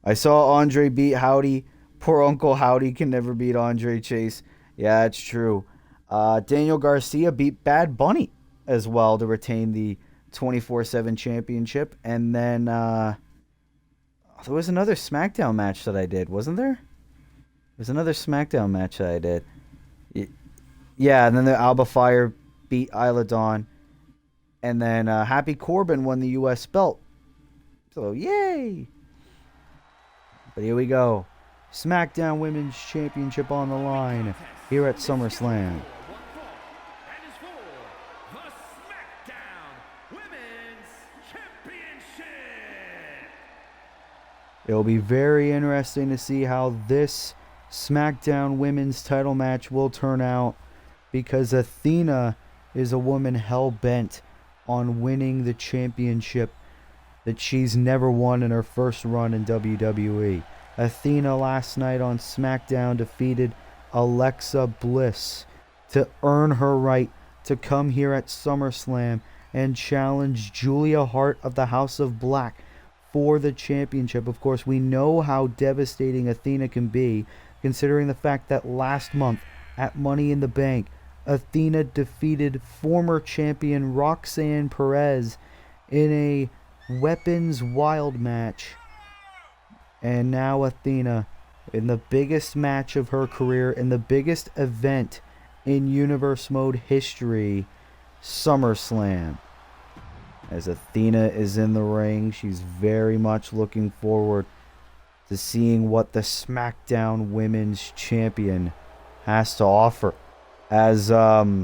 I saw Andre beat Howdy. Poor Uncle Howdy can never beat Andre Chase. Yeah, it's true. Daniel Garcia beat Bad Bunny as well to retain the 24/7 championship. And then there was another SmackDown match that I did, wasn't there? There's another SmackDown match that I did. Yeah, and then the Alba Fire beat Isla Dawn. And then Happy Corbin won the U.S. belt. So, yay! But here we go. SmackDown Women's Championship on the line here at SummerSlam. It'll be very interesting to see how this SmackDown Women's title match will turn out, because Athena is a woman hell-bent on winning the championship that she's never won in her first run in WWE. Athena last night on SmackDown defeated Alexa Bliss to earn her right to come here at SummerSlam and challenge Julia Hart of the House of Black for the championship. Of course, we know how devastating Athena can be, considering the fact that last month at Money in the Bank, Athena defeated former champion Roxanne Perez in a weapons wild match. And now Athena, in the biggest match of her career, in the biggest event in Universe Mode history, SummerSlam. As Athena is in the ring, she's very much looking forward to seeing what the SmackDown Women's Champion has to offer. As, that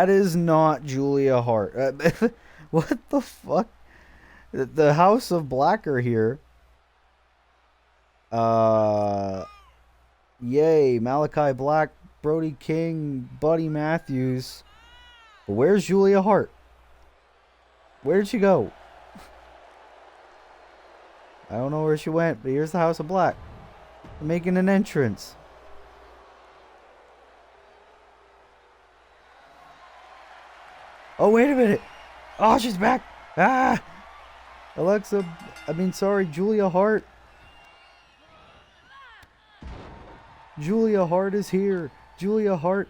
is not Julia Hart. What the fuck? The House of Black are here. Yay, Malachi Black, Brody King, Buddy Matthews. But where's Julia Hart? Where'd she go? I don't know where she went, but here's the House of Black. They're making an entrance. Oh, wait a minute. Oh, she's back. Ah! Julia Hart. Julia Hart is here. Julia Hart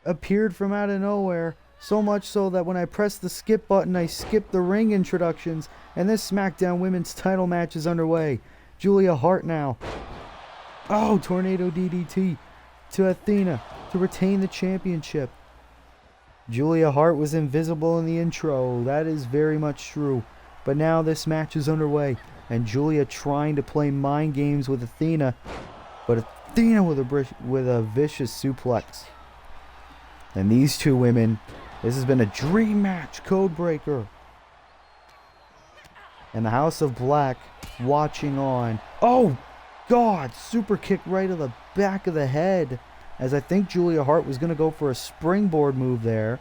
appeared from out of nowhere. So much so that when I pressed the skip button, I skipped the ring introductions. And this SmackDown Women's title match is underway. Julia Hart now. Oh, Tornado DDT to Athena to retain the championship. Julia Hart was invisible in the intro. That is very much true. But now this match is underway. And Julia trying to play mind games with Athena. But Athena with a vicious suplex. And these two women, this has been a dream match. Codebreaker. And the House of Black watching on. Oh, God. Super kick right to the back of the head. As I think Julia Hart was going to go for a springboard move there.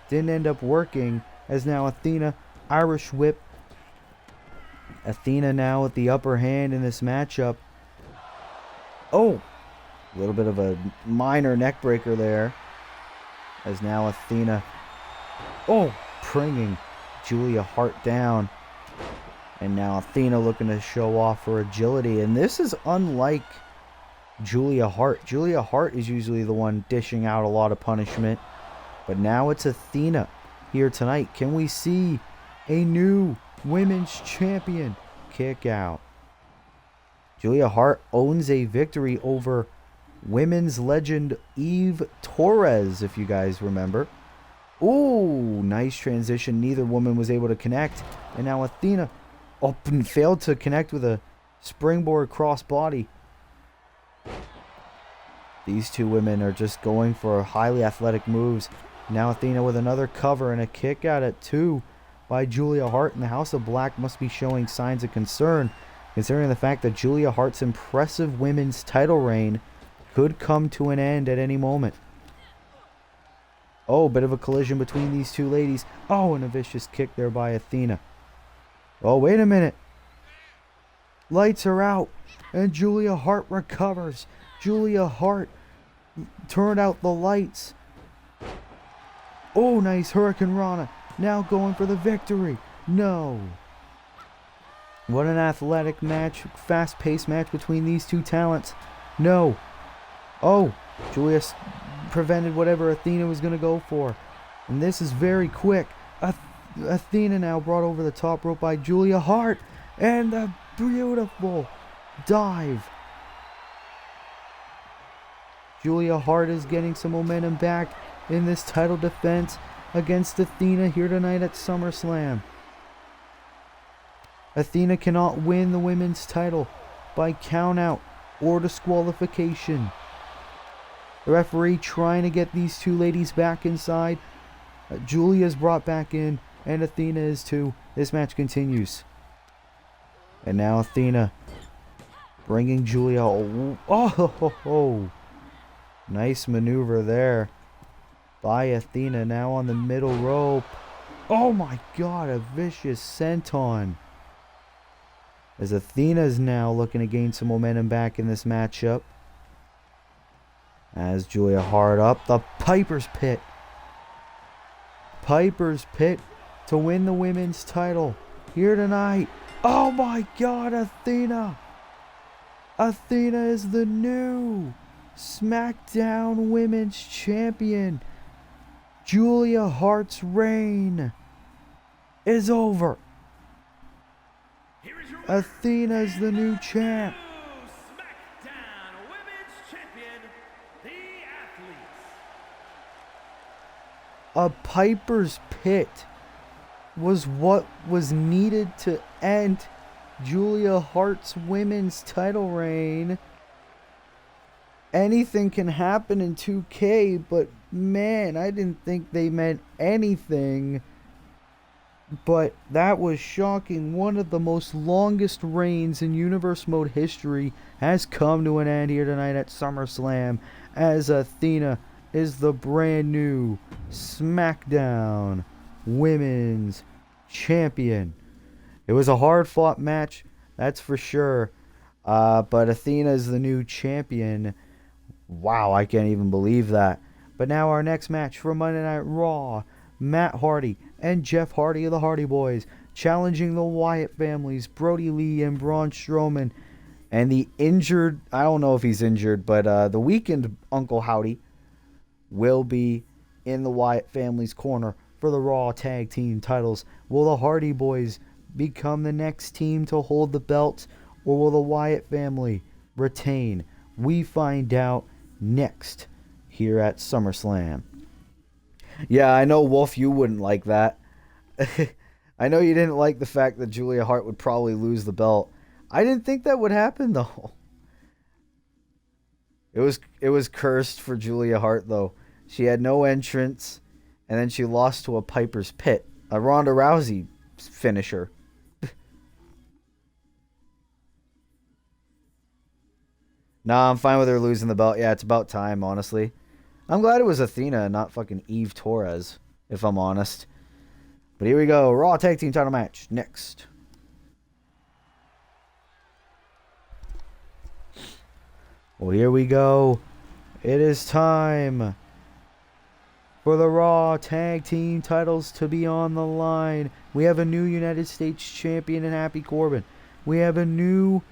Didn't end up working. As now Athena, Irish whip. Athena now with the upper hand in this matchup. Oh, a little bit of a minor neck breaker there. As now Athena, bringing Julia Hart down. And now Athena looking to show off her agility. And this is unlike Julia Hart. Julia Hart is usually the one dishing out a lot of punishment. But now it's Athena here tonight. Can we see a new women's champion kick out? Julia Hart owns a victory over women's legend Eve Torres, if you guys remember. Ooh, nice transition. Neither woman was able to connect. And now Athena failed to connect with a springboard crossbody. These two women are just going for highly athletic moves. Now Athena with another cover and a kick out at 2 by Julia Hart. And the House of Black must be showing signs of concern, considering the fact that Julia Hart's impressive women's title reign could come to an end at any moment. Oh, bit of a collision between these two ladies. Oh, and a vicious kick there by Athena. Oh, wait a minute. Lights are out, and Julia Hart recovers. Julia Hart turned out the lights. Oh, nice Hurricane Rana. Now going for the victory. No. What an athletic match, fast-paced match between these two talents. No. Oh, Julia prevented whatever Athena was going to go for. And this is very quick. Athena now brought over the top rope by Julia Hart. And the beautiful dive. Julia Hart is getting some momentum back in this title defense against Athena here tonight at SummerSlam. Athena cannot win the women's title by countout or disqualification. The referee trying to get these two ladies back inside. Julia's brought back in, and Athena is too. This match continues. And now Athena bringing Julia. Oh, nice maneuver there by Athena. Now on the middle rope. Oh my God, a vicious senton. As Athena is now looking to gain some momentum back in this matchup. As Julia Hart up the Piper's Pit. Piper's Pit to win the women's title here tonight. Oh my God, Athena. Athena is the new SmackDown Women's Champion. Julia Hart's reign is over. Athena's the new champ. SmackDown Women's Champion, the Athletes. A Piper's Pit was what was needed to end Julia Hart's women's title reign. Anything can happen in 2K, but man, I didn't think they meant anything. But that was shocking. One of the most longest reigns in Universe Mode history has come to an end here tonight at SummerSlam, as Athena is the brand new SmackDown Women's Champion. It was a hard-fought match, that's for sure. But Athena is the new champion. Wow, I can't even believe that. But now our next match for Monday Night Raw. Matt Hardy and Jeff Hardy of the Hardy Boys challenging the Wyatt families, Brody Lee and Braun Strowman. And the injured, I don't know if he's injured, but the weakened Uncle Howdy will be in the Wyatt family's corner for the Raw Tag Team titles. Will the Hardy Boys become the next team to hold the belts, or will the Wyatt family retain? We find out next here at SummerSlam. Yeah, I know, Wolf, you wouldn't like that. I know you didn't like the fact that Julia Hart would probably lose the belt. I didn't think that would happen, though. It was cursed for Julia Hart, though. She had no entrance, and then she lost to a Piper's Pit, a Ronda Rousey finisher. Nah, I'm fine with her losing the belt. Yeah, it's about time, honestly. I'm glad it was Athena and not fucking Eve Torres, if I'm honest. But here we go. Raw Tag Team title match. Next. Well, here we go. It is time for the Raw Tag Team titles to be on the line. We have a new United States Champion in Happy Corbin. We have a new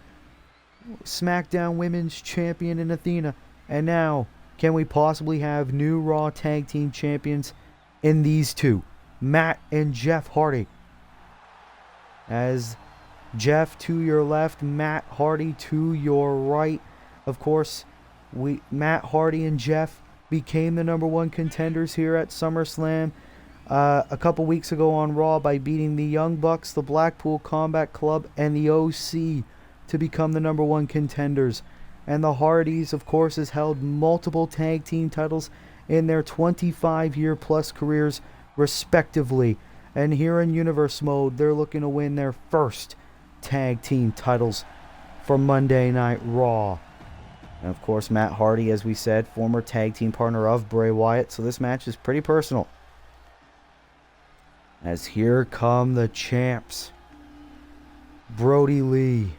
SmackDown Women's Champion in Athena. And now, can we possibly have new Raw Tag Team Champions in these two? Matt and Jeff Hardy. As Jeff to your left, Matt Hardy to your right. Of course, Matt Hardy and Jeff became the #1 contenders here at SummerSlam a couple weeks ago on Raw by beating the Young Bucks, the Blackpool Combat Club, and the OC to become the #1 contenders. And the Hardys, of course, has held multiple tag team titles in their 25-year-plus careers, respectively. And here in Universe Mode, they're looking to win their first tag team titles for Monday Night Raw. And, of course, Matt Hardy, as we said, former tag team partner of Bray Wyatt, so this match is pretty personal. As here come the champs, Brody Lee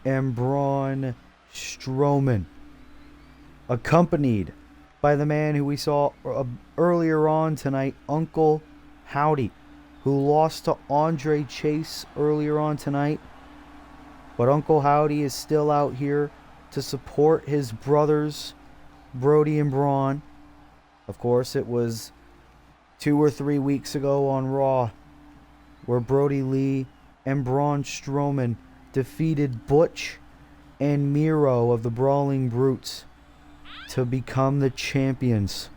and Braun Strowman, accompanied by the man who we saw earlier on tonight, Uncle Howdy, who lost to Andre Chase earlier on tonight. But Uncle Howdy is still out here to support his brothers, Brody and Braun. Of course, it was 2 or 3 weeks ago on Raw, where Brody Lee and Braun Strowman defeated Butch and Miro of the Brawling Brutes to become the champions.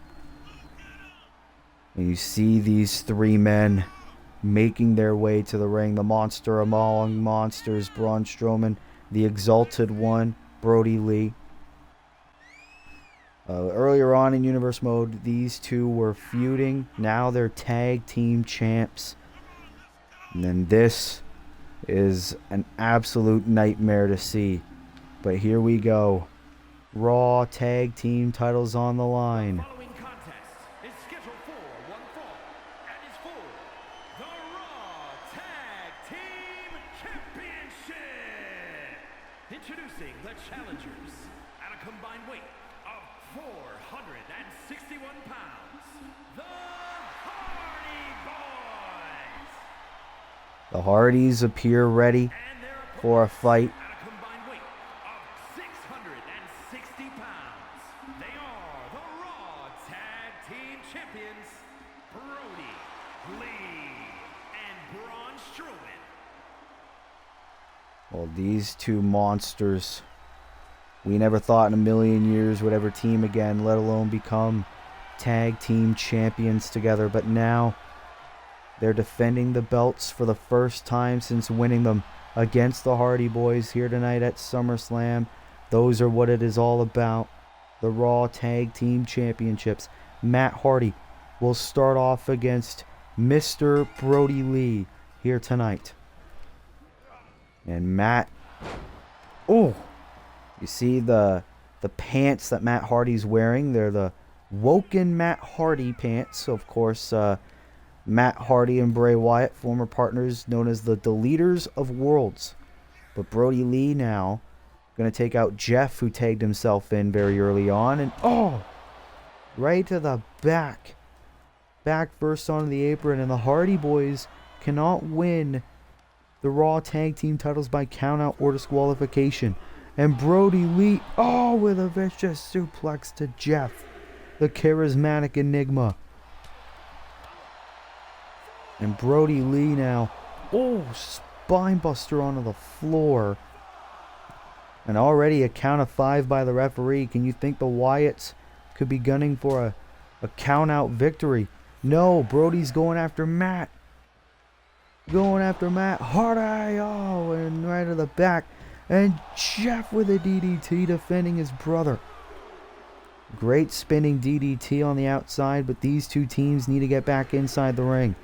And you see these 3 men making their way to the ring. The monster among monsters, Braun Strowman, the exalted one, Brody Lee. Earlier on in Universe Mode, these two were feuding. Now they're tag team champs. And then this is an absolute nightmare to see. But here we go. Raw tag team titles on the line. The following contest is scheduled for one fall and is for the Raw Tag Team Championship. Introducing the challengers at a combined weight of 461 pounds, the Hardy Boys. The Hardys appear ready And their for a fight. at a combined weight of 660 pounds. They are the Raw Tag Team Champions, Brody Lee and Braun Strowman. Well, these two monsters, we never thought in a million years would ever team again, let alone become tag team champions together. But now they're defending the belts for the first time since winning them against the Hardy Boys here tonight at SummerSlam. Those are what it is all about. The Raw Tag Team Championships. Matt Hardy will start off against Mr. Brody Lee here tonight. And Matt, oh, you see the pants that Matt Hardy's wearing? They're the Woken Matt Hardy pants. So of course, Matt Hardy and Bray Wyatt, former partners known as the Deleters of Worlds. But Brody Lee now going to take out Jeff, who tagged himself in very early on. And oh, right to the back. Back first onto the apron. And the Hardy Boys cannot win the Raw Tag Team titles by count-out or disqualification. And Brody Lee, oh, with a vicious suplex to Jeff, the charismatic enigma. And Brody Lee now, oh, spinebuster onto the floor. And already a count of 5 by the referee. Can you think the Wyatts could be gunning for a count-out victory? No, Brody's going after Matt. Going after Matt Hardy. Oh, and right to the back. And Jeff with a DDT defending his brother. Great spinning DDT on the outside, but these two teams need to get back inside the ring.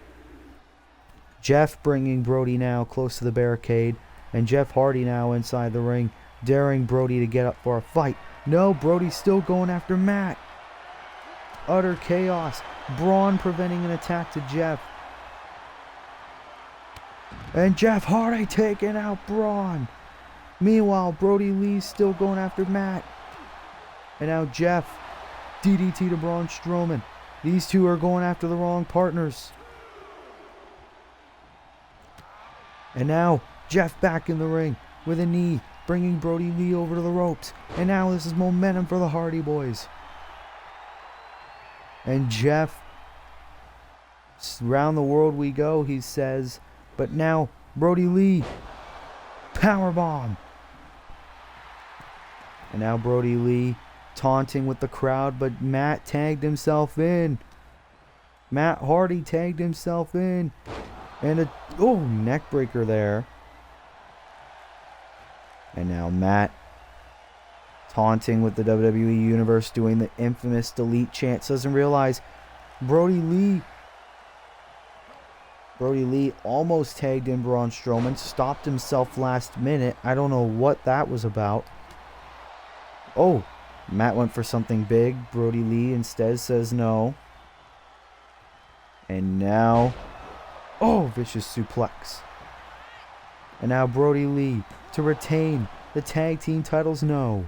Jeff bringing Brody now close to the barricade. And Jeff Hardy now inside the ring, daring Brody to get up for a fight. No, Brody's still going after Matt. Utter chaos. Braun preventing an attack to Jeff. And Jeff Hardy taking out Braun. Meanwhile, Brody Lee's still going after Matt. And now Jeff, DDT to Braun Strowman. These two are going after the wrong partners. And now Jeff back in the ring with a knee, bringing Brody Lee over to the ropes. And now this is momentum for the Hardy Boys. And Jeff, round the world we go, he says. But now Brody Lee, powerbomb. And now Brody Lee taunting with the crowd, but Matt tagged himself in. Matt Hardy tagged himself in. And a neck breaker there. And now Matt taunting with the WWE Universe, doing the infamous delete chant. Doesn't realize Brody Lee almost tagged in Braun Strowman. Stopped himself last minute. I don't know what that was about. Oh, Matt went for something big. Brody Lee instead says no. And now, oh, vicious suplex. And now Brody Lee to retain the tag team titles. No.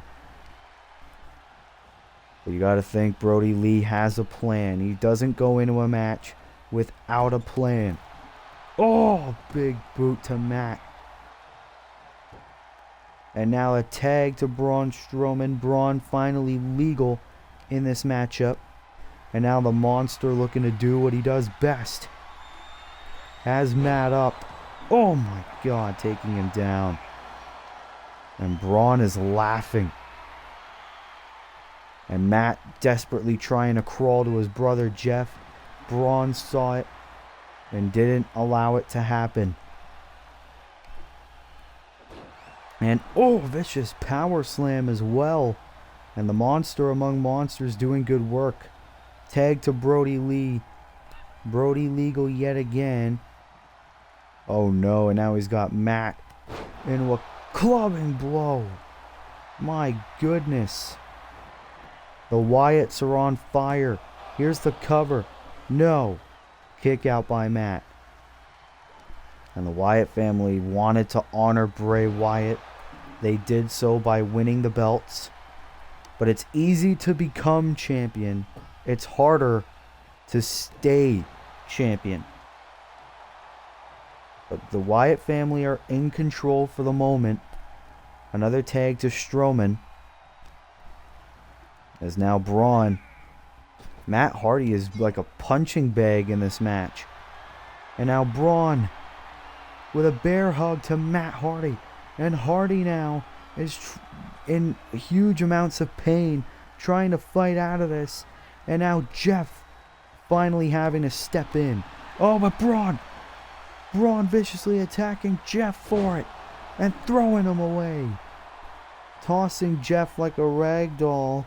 But you got to think Brody Lee has a plan. He doesn't go into a match without a plan. Oh, big boot to Matt. And now a tag to Braun Strowman. Braun finally legal in this matchup. And now the monster looking to do what he does best. Has Matt up. Oh my God, taking him down. And Braun is laughing. And Matt desperately trying to crawl to his brother Jeff. Braun saw it and didn't allow it to happen. And vicious power slam as well. And the monster among monsters doing good work. Tag to Brody Lee. Brody legal yet again. Oh no, and now he's got Matt into a clubbing blow. My goodness. The Wyatts are on fire. Here's the cover. No. Kick out by Matt. And the Wyatt family wanted to honor Bray Wyatt. They did so by winning the belts. But it's easy to become champion. It's harder to stay champion. But the Wyatt family are in control for the moment. Another tag to Strowman. As now Braun. Matt Hardy is like a punching bag in this match. And now Braun with a bear hug to Matt Hardy. And Hardy now is in huge amounts of pain, trying to fight out of this. And now Jeff finally having to step in. Oh, but Braun viciously attacking Jeff for it and throwing him away. Tossing Jeff like a rag doll,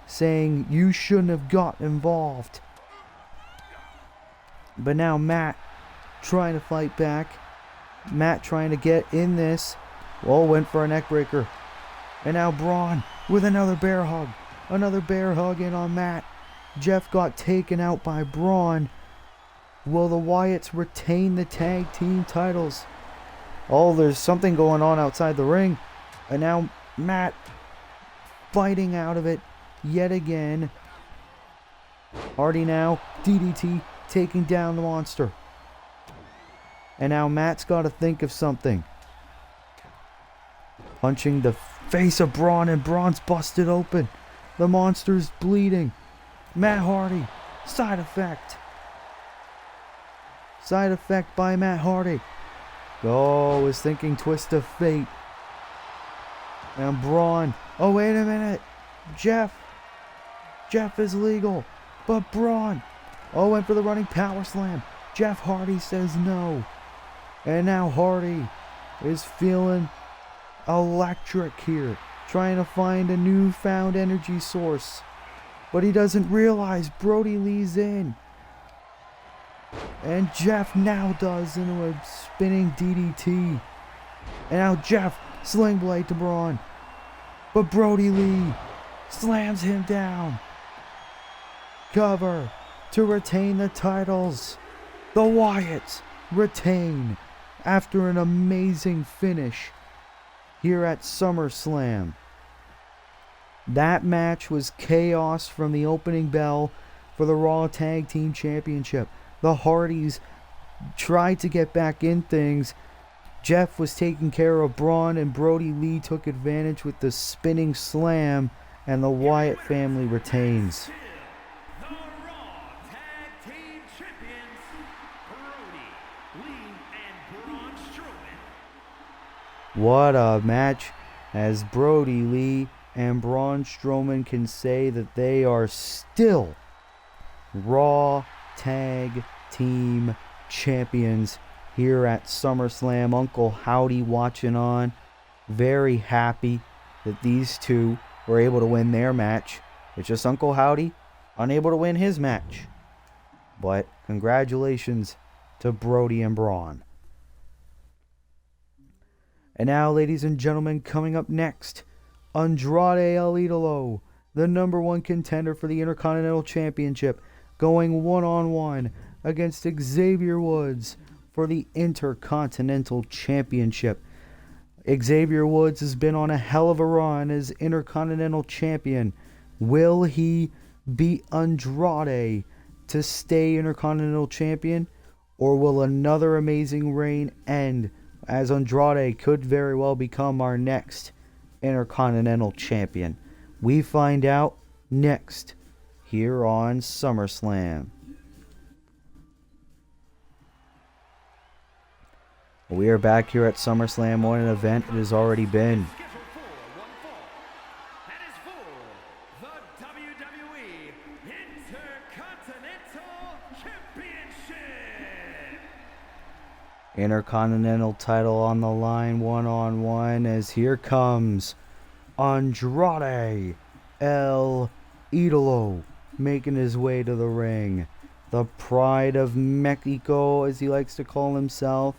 saying you shouldn't have got involved. But now Matt trying to fight back. Matt trying to get in this. Well, went for a neck breaker. And now Braun with another bear hug. Another bear hug in on Matt. Jeff got taken out by Braun. Will the Wyatts retain the tag team titles? Oh, there's something going on outside the ring. And now Matt fighting out of it yet again. Hardy now, DDT, taking down the monster. And now Matt's got to think of something. Punching the face of Braun, and Braun's busted open. The monster's bleeding. Matt Hardy, side effect. Side effect by Matt Hardy. Oh, is thinking twist of fate. And Braun. Oh, wait a minute. Jeff is legal. But Braun. Oh, went for the running power slam. Jeff Hardy says no. And now Hardy is feeling electric here. Trying to find a newfound energy source. But he doesn't realize Brody Lee's in. And Jeff now does into a spinning DDT. And now Jeff, sling blade to Braun. But Brody Lee slams him down. Cover to retain the titles. The Wyatts retain after an amazing finish here at Summerslam. That match was chaos from the opening bell for the Raw Tag Team Championship. The Hardys tried to get back in things. Jeff was taking care of Braun, and Brody Lee took advantage with the spinning slam, and the Wyatt family retains. The Raw Tag Team Champions, Brody Lee and Braun Strowman. What a match, as Brody Lee and Braun Strowman can say that they are still Raw Tag Team Champions here at SummerSlam. Uncle Howdy watching on. Very happy that these two were able to win their match. It's just Uncle Howdy unable to win his match. But congratulations to Brody and Braun. And now, ladies and gentlemen, coming up next, Andrade El Idolo, the #1 contender for the Intercontinental Championship, going one-on-one against Xavier Woods for the Intercontinental Championship. Xavier Woods has been on a hell of a run as Intercontinental Champion. Will he beat Andrade to stay Intercontinental Champion? Or will another amazing reign end, as Andrade could very well become our next Intercontinental Champion? We find out next here on SummerSlam. We are back here at SummerSlam on an event it has already been. Scheduled for one fall. That is for the WWE Intercontinental Championship. Intercontinental title on the line, one-on-one, as here comes Andrade El Idolo making his way to the ring. The pride of Mexico, as he likes to call himself.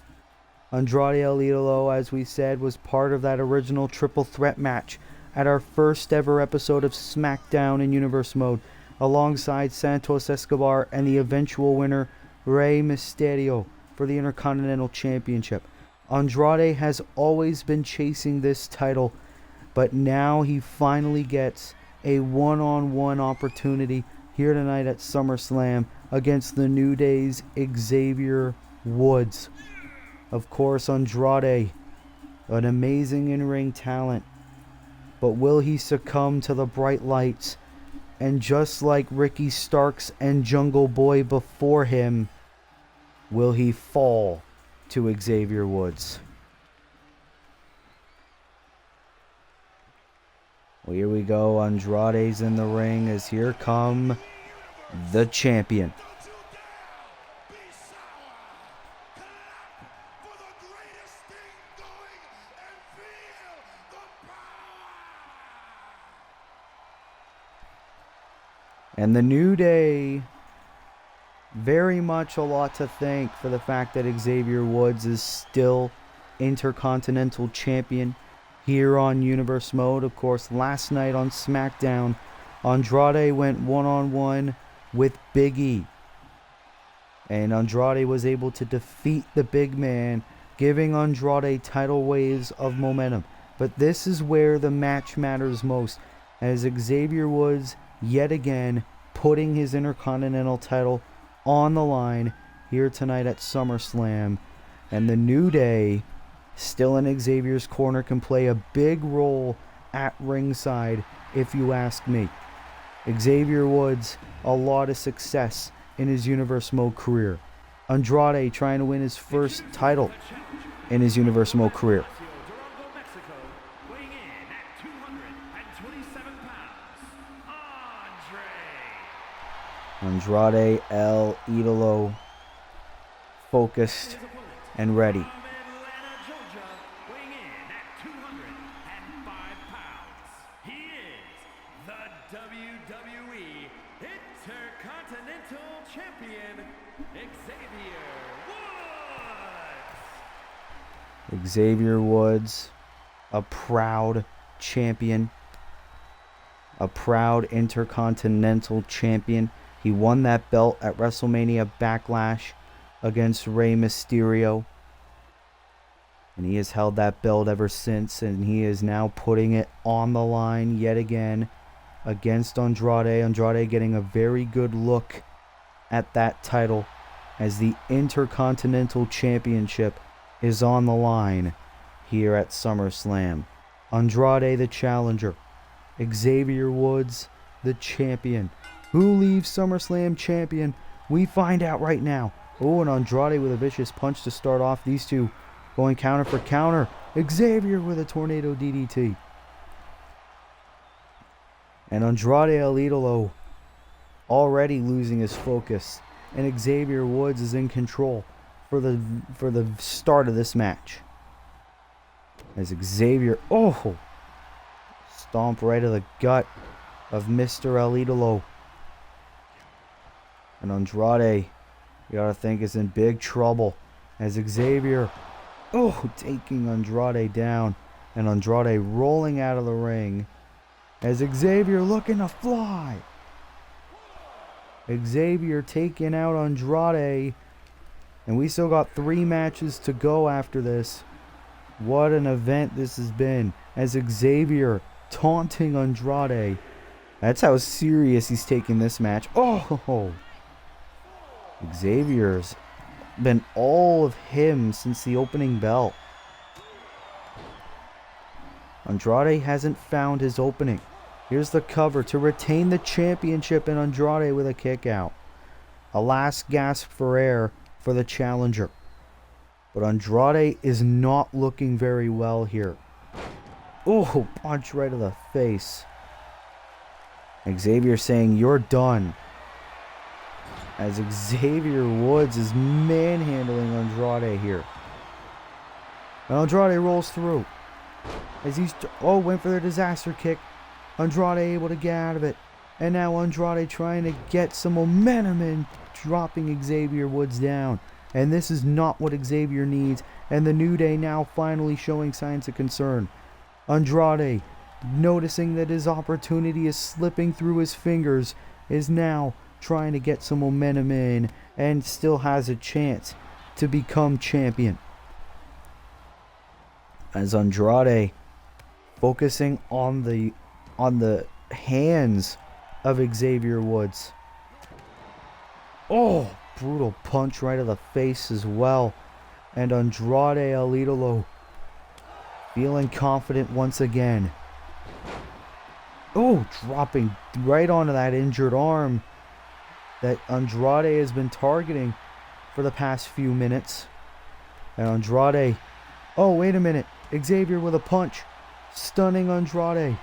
Andrade El Idolo, as we said, was part of that original triple threat match at our first ever episode of SmackDown in Universe Mode, alongside Santos Escobar and the eventual winner, Rey Mysterio, for the Intercontinental Championship. Andrade has always been chasing this title, but now he finally gets a one-on-one opportunity here tonight at SummerSlam against the New Day's Xavier Woods. Of course, Andrade, an amazing in-ring talent, but will he succumb to the bright lights? And just like Ricky Starks and Jungle Boy before him, will he fall to Xavier Woods? Well, here we go. Andrade's in the ring as here come the champion. And the New Day, very much a lot to thank for the fact that Xavier Woods is still Intercontinental Champion here on Universe Mode. Of course, last night on SmackDown, Andrade went one-on-one with Big E. And Andrade was able to defeat the big man, giving Andrade tidal waves of momentum. But this is where the match matters most, as Xavier Woods, yet again, putting his Intercontinental title on the line here tonight at SummerSlam. And the New Day, still in Xavier's corner, can play a big role at ringside, if you ask me. Xavier Woods, a lot of success in his Universe Mode career. Andrade trying to win his first title in his Universe Mode career. Andrade El Idolo, focused and ready. He is the WWE Intercontinental Champion, Xavier Woods. Xavier Woods, a proud champion, a proud Intercontinental Champion. He won that belt at WrestleMania Backlash against Rey Mysterio. And he has held that belt ever since, and he is now putting it on the line yet again against Andrade. Andrade getting a very good look at that title as the Intercontinental Championship is on the line here at SummerSlam. Andrade the challenger, Xavier Woods the champion. Who leaves SummerSlam champion? We find out right now. Oh, and Andrade with a vicious punch to start off. These two going counter for counter. Xavier with a tornado DDT. And Andrade El Idolo already losing his focus. And Xavier Woods is in control for the start of this match. As Xavier, stomp right to the gut of Mr. El Idolo. And Andrade, you gotta think, is in big trouble as Xavier, taking Andrade down. And Andrade rolling out of the ring as Xavier looking to fly. Xavier taking out Andrade. And we still got 3 matches to go after this. What an event this has been. As Xavier taunting Andrade. That's how serious he's taking this match. Xavier's been all of him since the opening bell. Andrade hasn't found his opening. Here's the cover to retain the championship, and Andrade with a kick out. A last gasp for air for the challenger. But Andrade is not looking very well here. Oh, punch right to the face. Xavier saying, "You're done." As Xavier Woods is manhandling Andrade here. And Andrade rolls through. As he's... Oh, went for the disaster kick. Andrade able to get out of it. And now Andrade trying to get some momentum in, dropping Xavier Woods down. And this is not what Xavier needs. And the New Day now finally showing signs of concern. Andrade, noticing that his opportunity is slipping through his fingers, is now trying to get some momentum in and still has a chance to become champion. As Andrade focusing on the hands of Xavier Woods. Oh, brutal punch right to the face as well. And Andrade El Idolo feeling confident once again. Oh, dropping right onto that injured arm that Andrade has been targeting for the past few minutes. And Andrade... Oh, wait a minute. Xavier with a punch. Stunning Andrade.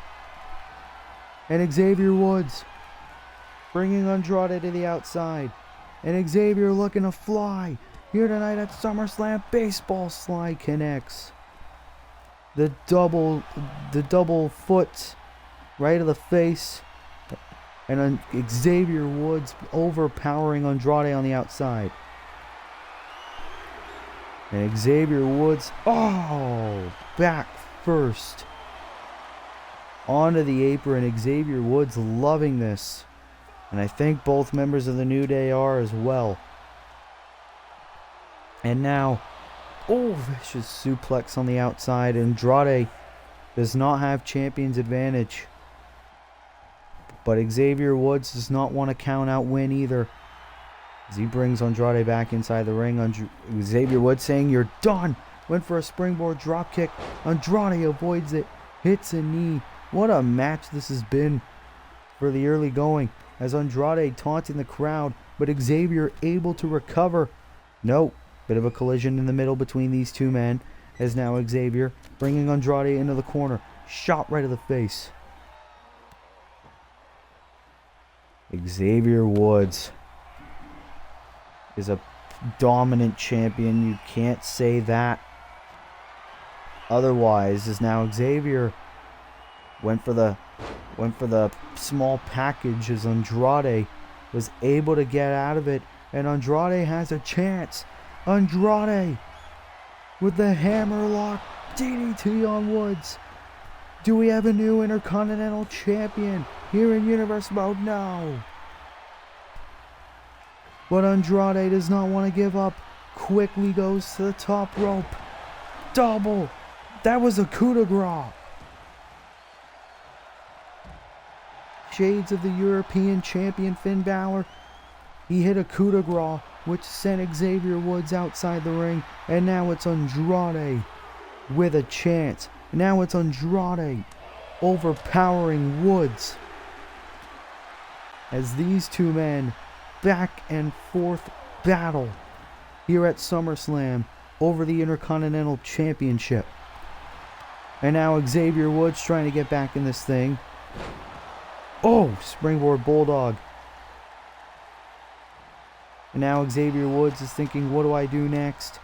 And Xavier Woods bringing Andrade to the outside. And Xavier looking to fly. Here tonight at SummerSlam, baseball slide connects. The double foot right to the face. And Xavier Woods overpowering Andrade on the outside. And Xavier Woods, oh, back first. Onto the apron. Xavier Woods loving this. And I think both members of the New Day are as well. And now, oh, vicious suplex on the outside. Andrade does not have champion's advantage. But Xavier Woods does not want to count out win either. As he brings Andrade back inside the ring. Xavier Woods saying, "You're done." Went for a springboard drop kick. Andrade avoids it. Hits a knee. What a match this has been for the early going. As Andrade taunting the crowd. But Xavier able to recover. No. Bit of a collision in the middle between these two men. As now Xavier bringing Andrade into the corner. Shot right to the face. Xavier Woods is a dominant champion. You can't say that otherwise. As now Xavier went for the small package as Andrade was able to get out of it, and Andrade has a chance. Andrade with the hammerlock DDT on Woods. Do we have a new Intercontinental Champion here in Universe Mode? No. But Andrade does not want to give up. Quickly goes to the top rope. Double. That was a coup de grace. Shades of the European Champion Finn Balor. He hit a coup de grace, which sent Xavier Woods outside the ring. And now it's Andrade with a chance. Now it's Andrade overpowering Woods. As these two men back and forth battle here at SummerSlam over the Intercontinental Championship. And now Xavier Woods trying to get back in this thing. Oh, springboard bulldog. And now Xavier Woods is thinking, what do I do next?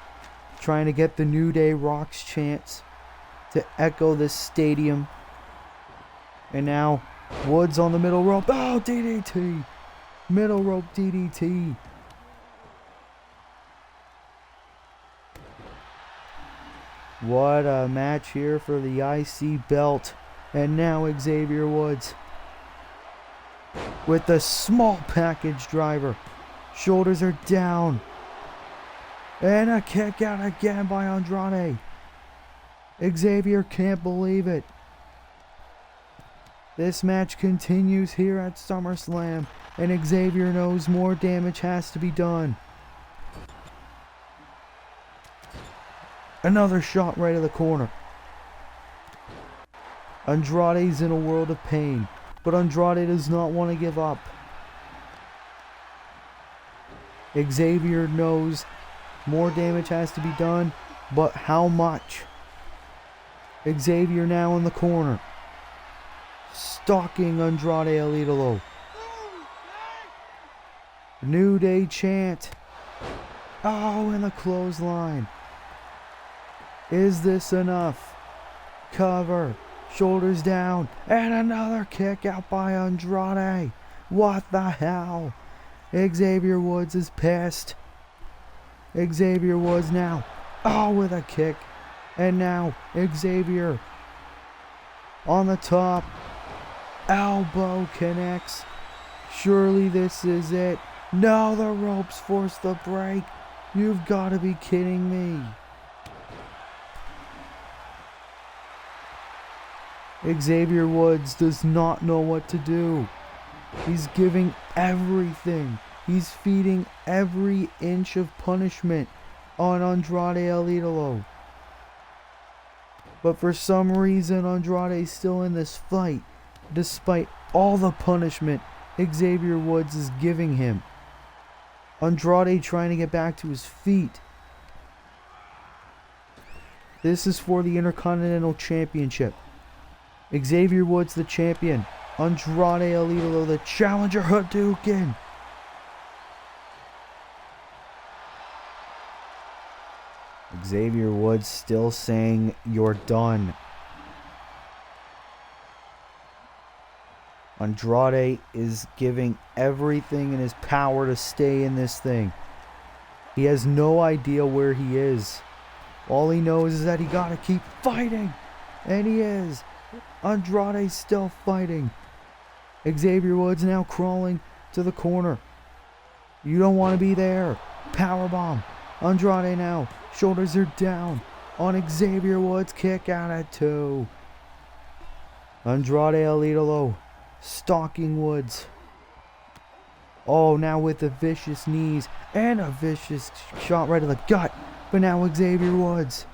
Trying to get the New Day Rocks chants to echo this stadium. And now Woods on the middle rope. Oh, DDT. Middle rope DDT. What a match here for the IC belt. And now Xavier Woods with the small package driver. Shoulders are down. And a kick out again by Andrade. Xavier can't believe it. This match continues here at SummerSlam. And Xavier knows more damage has to be done. Another shot right of the corner. Andrade's in a world of pain. but Andrade does not want to give up. Xavier knows more damage has to be done, but how much? Xavier now in the corner, stalking Andrade El Idolo. New Day chant. Oh, and the clothesline. Is this enough? Cover, shoulders down, and another kick out by Andrade. What the hell? Xavier Woods is pissed. Xavier Woods now. Oh, with a kick. And now Xavier on the top. Elbow connects. Surely this is it. No, the ropes force the break. You've got to be kidding me. Xavier Woods does not know what to do. He's giving everything. He's feeding every inch of punishment on Andrade El Idolo. But for some reason, Andrade's still in this fight, despite all the punishment Xavier Woods is giving him. Andrade trying to get back to his feet. This is for the Intercontinental Championship. Xavier Woods the champion. Andrade El Idolo the challenger. Hadouken. Xavier Woods still saying, "You're done." Andrade is giving everything in his power to stay in this thing. He has no idea where he is. All he knows is that he gotta keep fighting. And he is. Andrade's still fighting. Xavier Woods now crawling to the corner. You don't want to be there. Powerbomb. Andrade now. Shoulders are down on Xavier Woods. Kick out at 2. Andrade El Idolo stalking Woods. Oh, now with the vicious knees and a vicious shot right to the gut. But now Xavier Woods.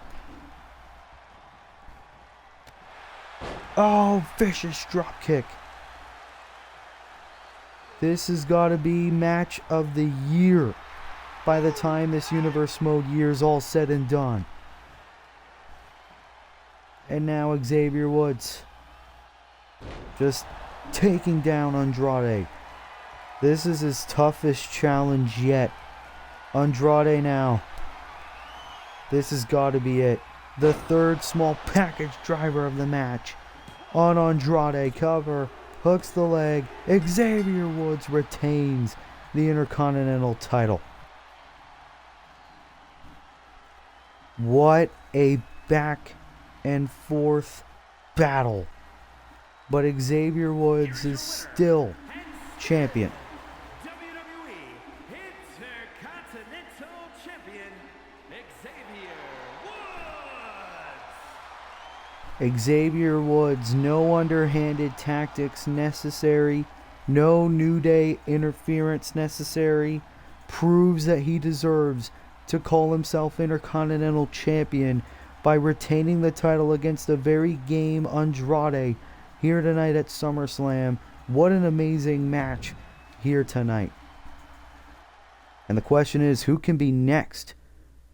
Oh, vicious drop kick. This has got to be match of the year by the time this Universe Mode year is all said and done. And now Xavier Woods just taking down Andrade. This is his toughest challenge yet. Andrade now. This has got to be it. The third small package driver of the match. On Andrade, cover, hooks the leg. Xavier Woods retains the Intercontinental title. What a back and forth battle. But Xavier Woods is still champion. WWE Intercontinental Champion, Xavier Woods. Xavier Woods, no underhanded tactics necessary, no New Day interference necessary, proves that he deserves to call himself Intercontinental Champion by retaining the title against the very game Andrade here tonight at SummerSlam. What an amazing match here tonight. And the question is, who can be next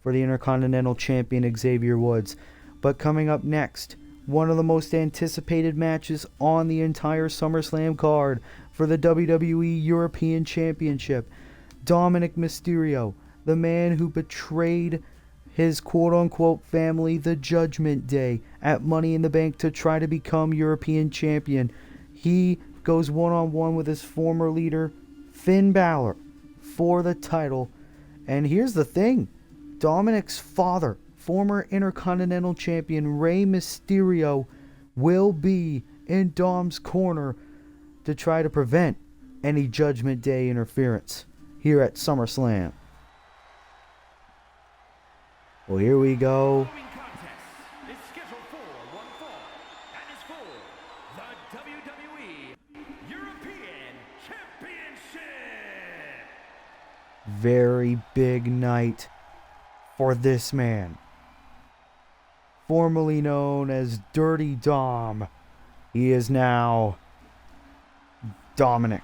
for the Intercontinental Champion Xavier Woods? But coming up next, one of the most anticipated matches on the entire SummerSlam card for the WWE European Championship. Dominic Mysterio, the man who betrayed his quote-unquote family the Judgment Day at Money in the Bank to try to become European Champion. He goes one-on-one with his former leader, Finn Balor, for the title. And here's the thing. Dominic's father, former Intercontinental Champion Rey Mysterio, will be in Dom's corner to try to prevent any Judgment Day interference here at SummerSlam. Well, here we go. The following contest is scheduled for one fall and is for the WWE European Championship. Very big night for this man. Formerly known as Dirty Dom, he is now Dominic.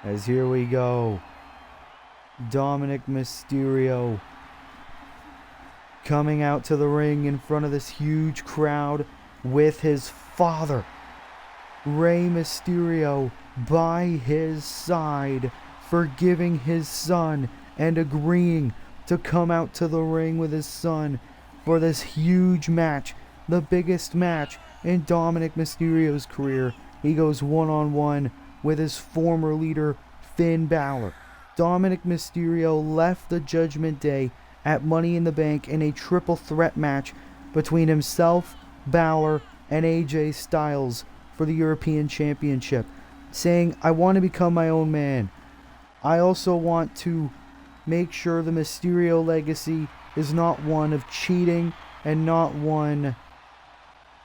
As here we go. Dominic Mysterio coming out to the ring in front of this huge crowd with his father, Rey Mysterio, by his side, forgiving his son and agreeing to come out to the ring with his son for this huge match, the biggest match in Dominic Mysterio's career. He goes one-on-one with his former leader, Finn Balor. Dominic Mysterio left the Judgment Day at Money in the Bank in a triple threat match between himself, Balor, and AJ Styles for the European Championship, saying, I want to become my own man. I also want to make sure the Mysterio legacy is not one of cheating and not one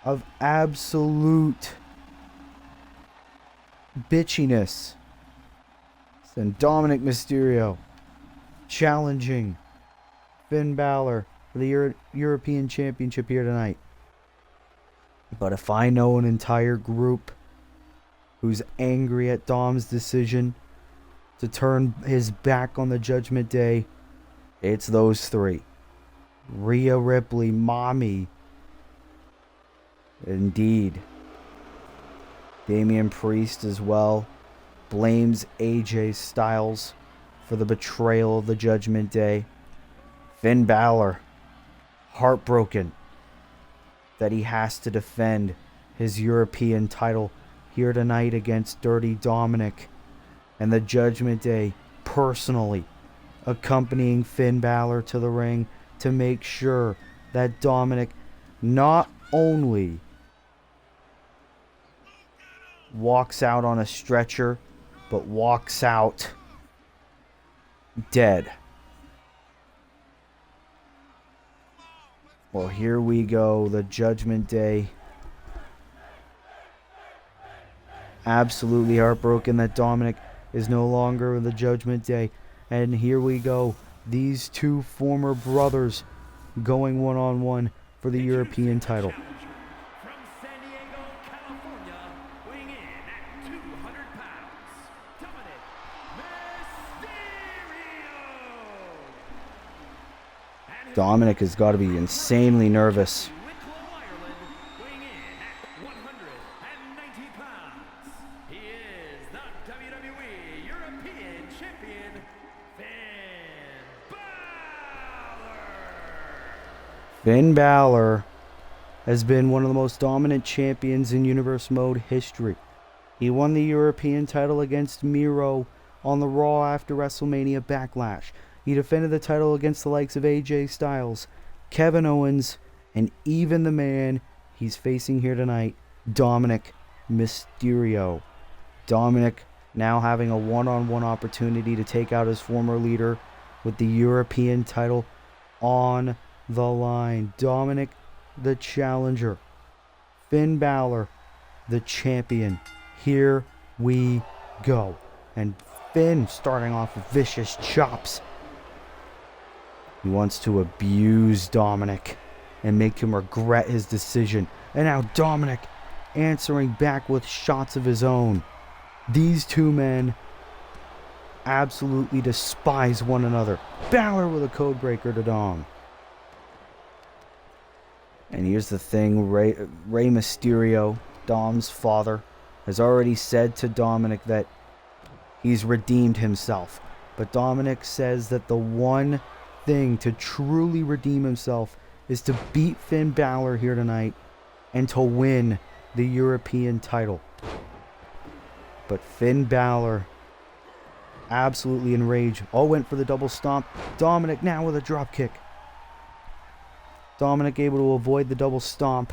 of absolute bitchiness. And Dominic Mysterio challenging Finn Balor for the European Championship here tonight. But if I know an entire group who's angry at Dom's decision to turn his back on the Judgment Day, it's those three. Rhea Ripley, Mommy. Indeed. Damian Priest as well blames AJ Styles for the betrayal of the Judgment Day. Finn Balor, heartbroken that he has to defend his European title here tonight against Dirty Dominic. And the Judgment Day personally accompanying Finn Balor to the ring to make sure that Dominic not only walks out on a stretcher, but walks out dead. Well, here we go. The Judgment Day. Absolutely heartbroken that Dominic is no longer the Judgment Day. And here we go. These two former brothers going one-on-one for the European title. From San Diego, California, weighing in at 200 pounds, Dominic Mysterio. Dominic has got to be insanely nervous. Wicklow, Ireland, weighing in at 190 pounds. He is the WWE European Champion, Finn Balor. Finn Balor has been one of the most dominant champions in Universe Mode history. He won the European title against Miro on the Raw after WrestleMania Backlash. He defended the title against the likes of AJ Styles, Kevin Owens, and even the man he's facing here tonight, Dominic Mysterio. Dominic now having a one-on-one opportunity to take out his former leader with the European title on the line. Dominic, the challenger. Finn Balor, the champion. Here we go. And Finn starting off with vicious chops. He wants to abuse Dominic and make him regret his decision. And now Dominic answering back with shots of his own. These two men absolutely despise one another. Balor with a code breaker to Dom. And here's the thing, Rey Mysterio, Dom's father, has already said to Dominic that he's redeemed himself. But Dominic says that the one thing to truly redeem himself is to beat Finn Balor here tonight and to win the European title. But Finn Balor, absolutely enraged. Oh, went for the double stomp. Dominic now with a drop kick. Dominic able to avoid the double stomp.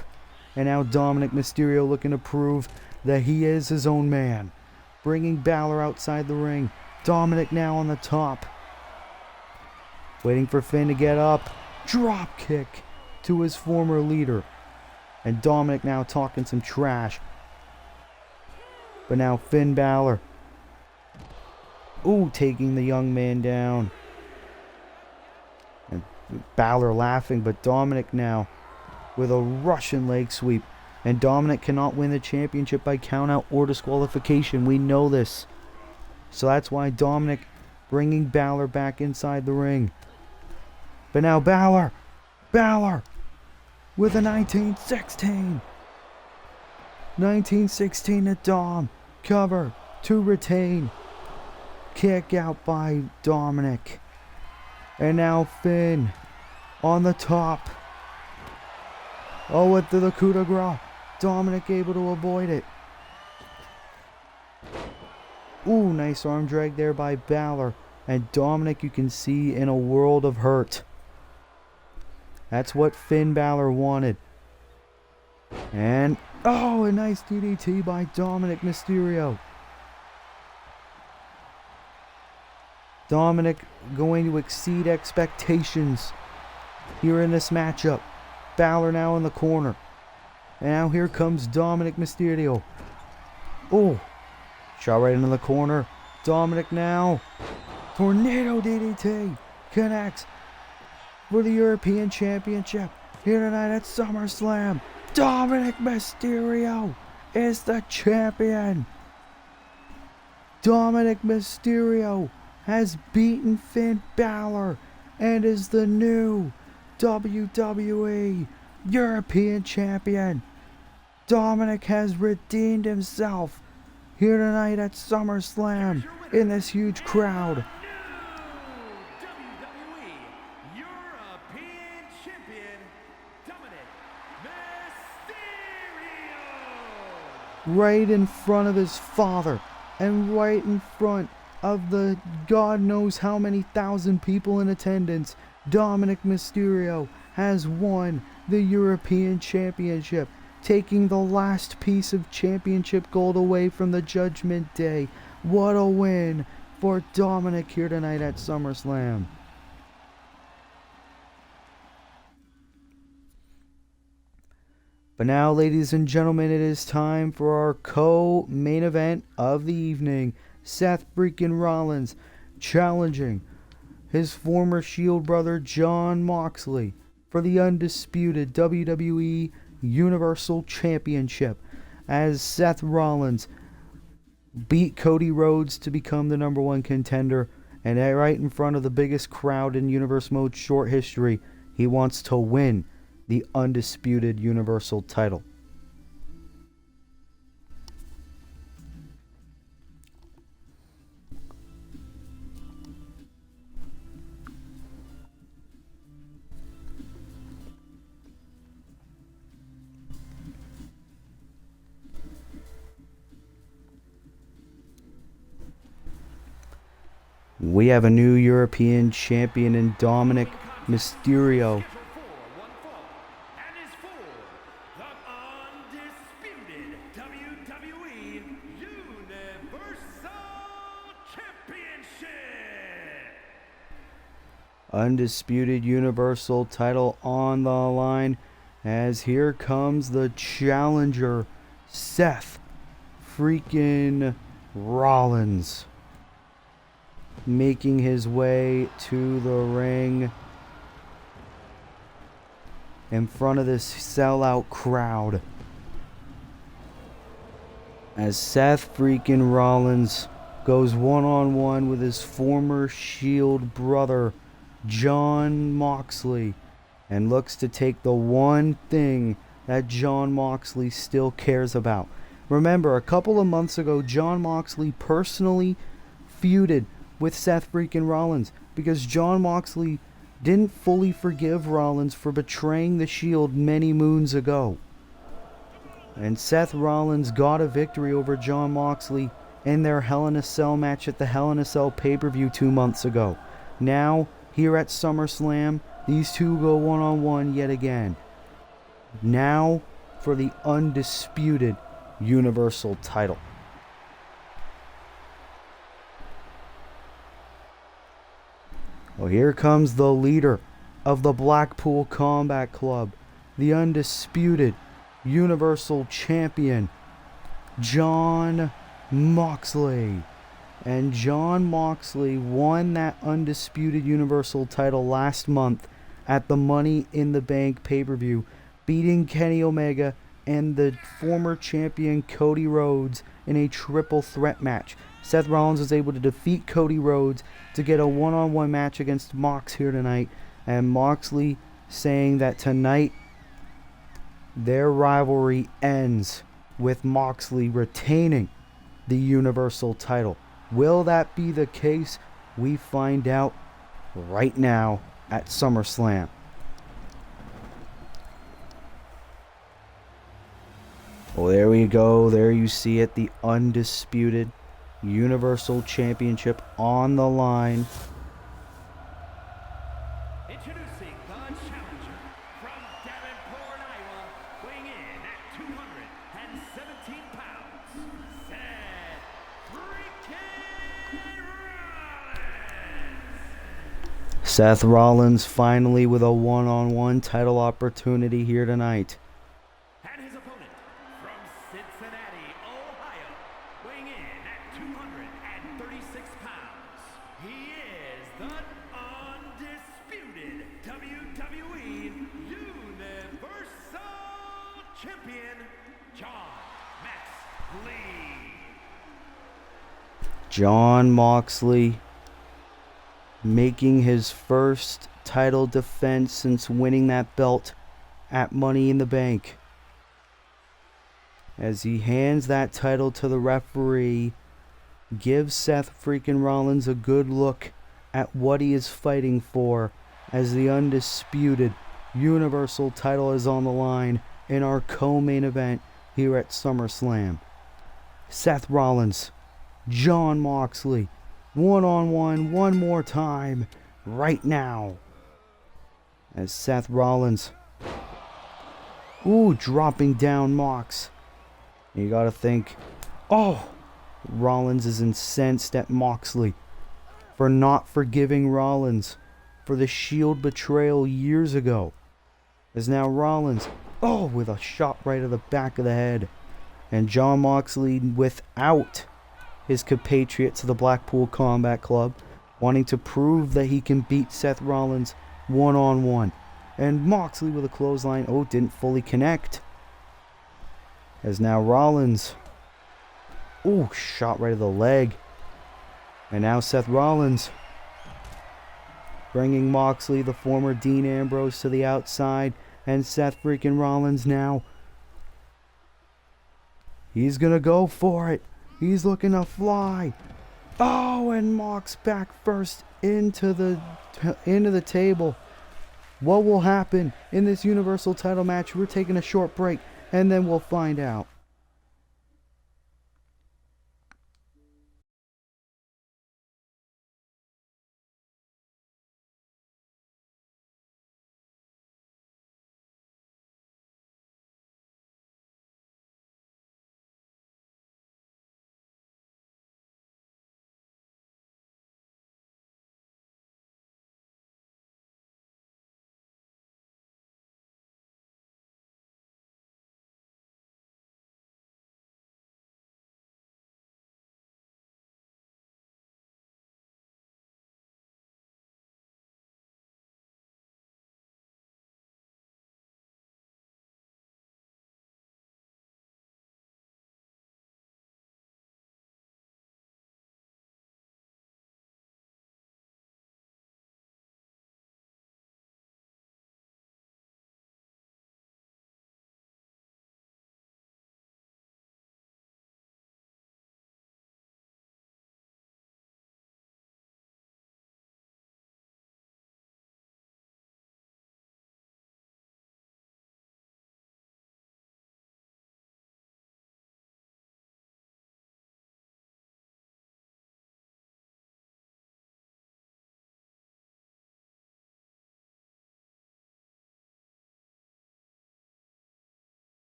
And now Dominic Mysterio looking to prove that he is his own man. Bringing Balor outside the ring. Dominic now on the top. Waiting for Finn to get up. Drop kick to his former leader. And Dominic now talking some trash. But now Finn Balor. Ooh, taking the young man down. And Balor laughing, but Dominic now with a Russian leg sweep. And Dominic cannot win the championship by countout or disqualification. We know this. So that's why Dominic bringing Balor back inside the ring. But now Balor with a 1916. 1916 to Dom. Cover to retain. Kick out by Dominic. And now Finn on the top. Oh, with the coup de grace. Dominic able to avoid it. Ooh, nice arm drag there by Balor. And Dominic, you can see, in a world of hurt. That's what Finn Balor wanted. And, oh, a nice DDT by Dominic Mysterio. Dominic going to exceed expectations here in this matchup. Balor now in the corner. And now here comes Dominic Mysterio. Oh, shot right into the corner. Dominic now. Tornado DDT connects for the European Championship here tonight at SummerSlam. Dominic Mysterio is the champion. Dominic Mysterio has beaten Finn Balor and is the new WWE European Champion. Dominic has redeemed himself here tonight at SummerSlam in this huge crowd. Right in front of his father and right in front of the God knows how many thousand people in attendance, Dominic Mysterio has won the European Championship, taking the last piece of championship gold away from the Judgment Day. What a win for Dominic here tonight at SummerSlam. But now, ladies and gentlemen, it is time for our co-main event of the evening. Seth freaking Rollins challenging his former Shield brother Jon Moxley for the undisputed WWE Universal Championship, as Seth Rollins beat Cody Rhodes to become the #1 contender, and right in front of the biggest crowd in Universe Mode's short history, he wants to win the undisputed Universal title. We have a new European champion in Dominic Mysterio. Undisputed Universal title on the line, as here comes the challenger, Seth freaking Rollins, making his way to the ring in front of this sellout crowd, as Seth freaking Rollins goes one-on-one with his former Shield brother Jon Moxley, and looks to take the one thing that Jon Moxley still cares about. Remember, a couple of months ago, Jon Moxley personally feuded with Seth freaking Rollins because Jon Moxley didn't fully forgive Rollins for betraying the Shield many moons ago. And Seth Rollins got a victory over Jon Moxley in their Hell in a Cell match at the Hell in a Cell pay-per-view 2 months ago. Now, here at SummerSlam, these two go one-on-one yet again. Now for the undisputed Universal title. Well, here comes the leader of the Blackpool Combat Club, the undisputed Universal Champion, Jon Moxley. And Jon Moxley won that undisputed Universal title last month at the Money in the Bank pay-per-view, beating Kenny Omega and the former champion Cody Rhodes in a triple threat match. Seth Rollins was able to defeat Cody Rhodes to get a one-on-one match against Mox here tonight, and Moxley saying that tonight their rivalry ends with Moxley retaining the Universal title. Will that be the case? We find out right now at SummerSlam. Well, there we go. There you see it. The undisputed Universal Championship on the line. Introducing the challenger from Davenport, Iowa, weighing in at 217 pounds, Seth freaking Rollins. Seth Rollins finally with a one-on-one title opportunity here tonight. And his opponent from Cincinnati, Ohio, weighing in at 236 pounds, he is the undisputed WWE Universal Champion, Jon Moxley making his first title defense since winning that belt at Money in the Bank. As he hands that title to the referee, gives Seth freaking Rollins a good look at what he is fighting for, as the undisputed Universal title is on the line in our co-main event here at SummerSlam. Seth Rollins, Jon Moxley, one-on-one one more time right now. As Seth Rollins, dropping down Mox. You gotta think, Rollins is incensed at Moxley for not forgiving Rollins for the Shield betrayal years ago. As now Rollins, with a shot right to the back of the head. And Jon Moxley, without his compatriots of the Blackpool Combat Club, wanting to prove that he can beat Seth Rollins one-on-one. And Moxley with a clothesline, didn't fully connect. As now Rollins, shot right to the leg. And now Seth Rollins bringing Moxley, the former Dean Ambrose, to the outside. And Seth freaking Rollins now, he's gonna go for it. He's looking to fly. And Mox back first into the table. What will happen in this Universal title match? We're taking a short break, and then we'll find out.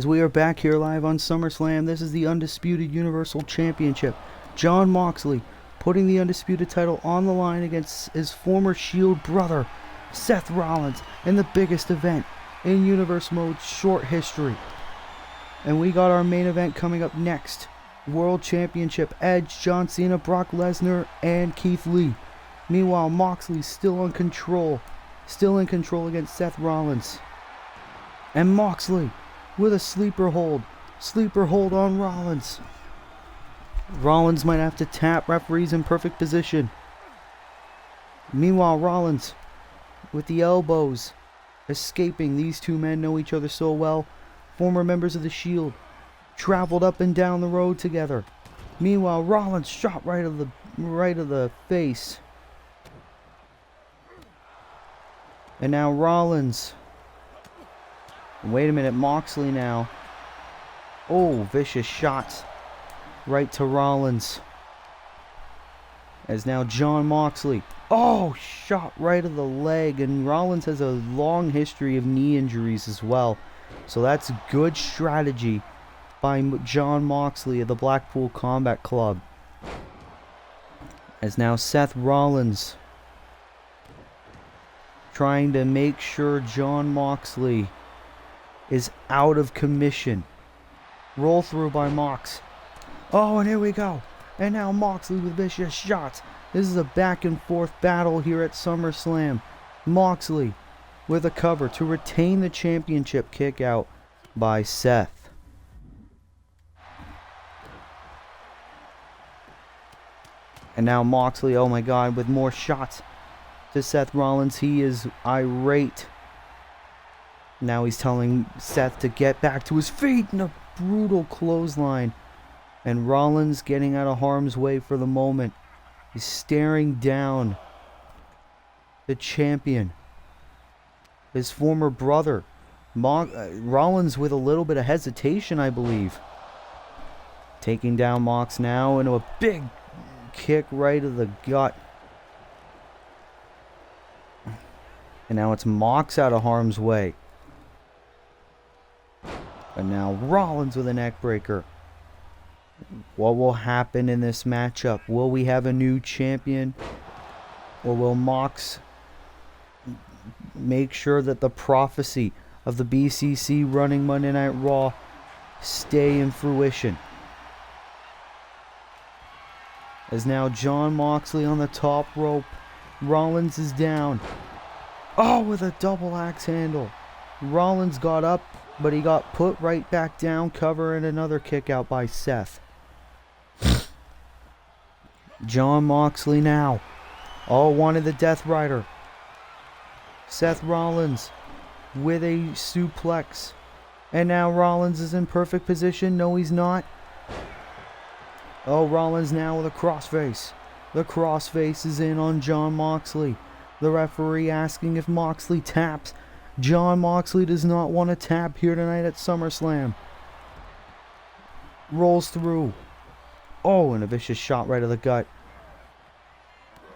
as we are back here live on SummerSlam. This is the Undisputed Universal Championship. Jon Moxley putting the Undisputed title on the line against his former Shield brother, Seth Rollins, in the biggest event in Universe Mode's short history. And we got our main event coming up next. World Championship, Edge, John Cena, Brock Lesnar, and Keith Lee. Meanwhile, Moxley's still in control against Seth Rollins. And Moxley with a sleeper hold on Rollins. Rollins might have to tap. Referee's in perfect position. Meanwhile, Rollins with the elbows escaping. These two men know each other so well. Former members of the Shield, traveled up and down the road together. Meanwhile, Rollins shot right of the face. And now Rollins. Wait a minute, Moxley now. Oh, vicious shots right to Rollins. As now Jon Moxley. Oh, shot right of the leg. And Rollins has a long history of knee injuries as well. So that's good strategy by Jon Moxley of the Blackpool Combat Club. As now Seth Rollins trying to make sure Jon Moxley is out of commission. Roll through by Mox. Oh, and here we go. And now Moxley with vicious shots. This is a back and forth battle here at SummerSlam. Moxley with a cover to retain the championship, kick out by Seth. And now Moxley, oh my god, with more shots to Seth Rollins. He is irate. Now he's telling Seth to get back to his feet in a brutal clothesline. And Rollins getting out of harm's way for the moment. He's staring down the champion, his former brother. Rollins with a little bit of hesitation, I believe. Taking down Mox now into a big kick right of the gut. And now it's Mox out of harm's way. And now Rollins with a neck breaker. What will happen in this matchup? Will we have a new champion? Or will Mox make sure that the prophecy of the BCC running Monday Night Raw stay in fruition? As now Jon Moxley on the top rope. Rollins is down. Oh, with a double axe handle. Rollins got up, but he got put right back down, cover, and another kick out by Seth. Jon Moxley now. Oh, wanted the Death Rider. Seth Rollins with a suplex. And now Rollins is in perfect position. No, he's not. Oh, Rollins now with a crossface. The crossface is in on Jon Moxley. The referee asking if Moxley taps. Jon Moxley does not want to tap here tonight at SummerSlam. Rolls through. Oh, and a vicious shot right of the gut.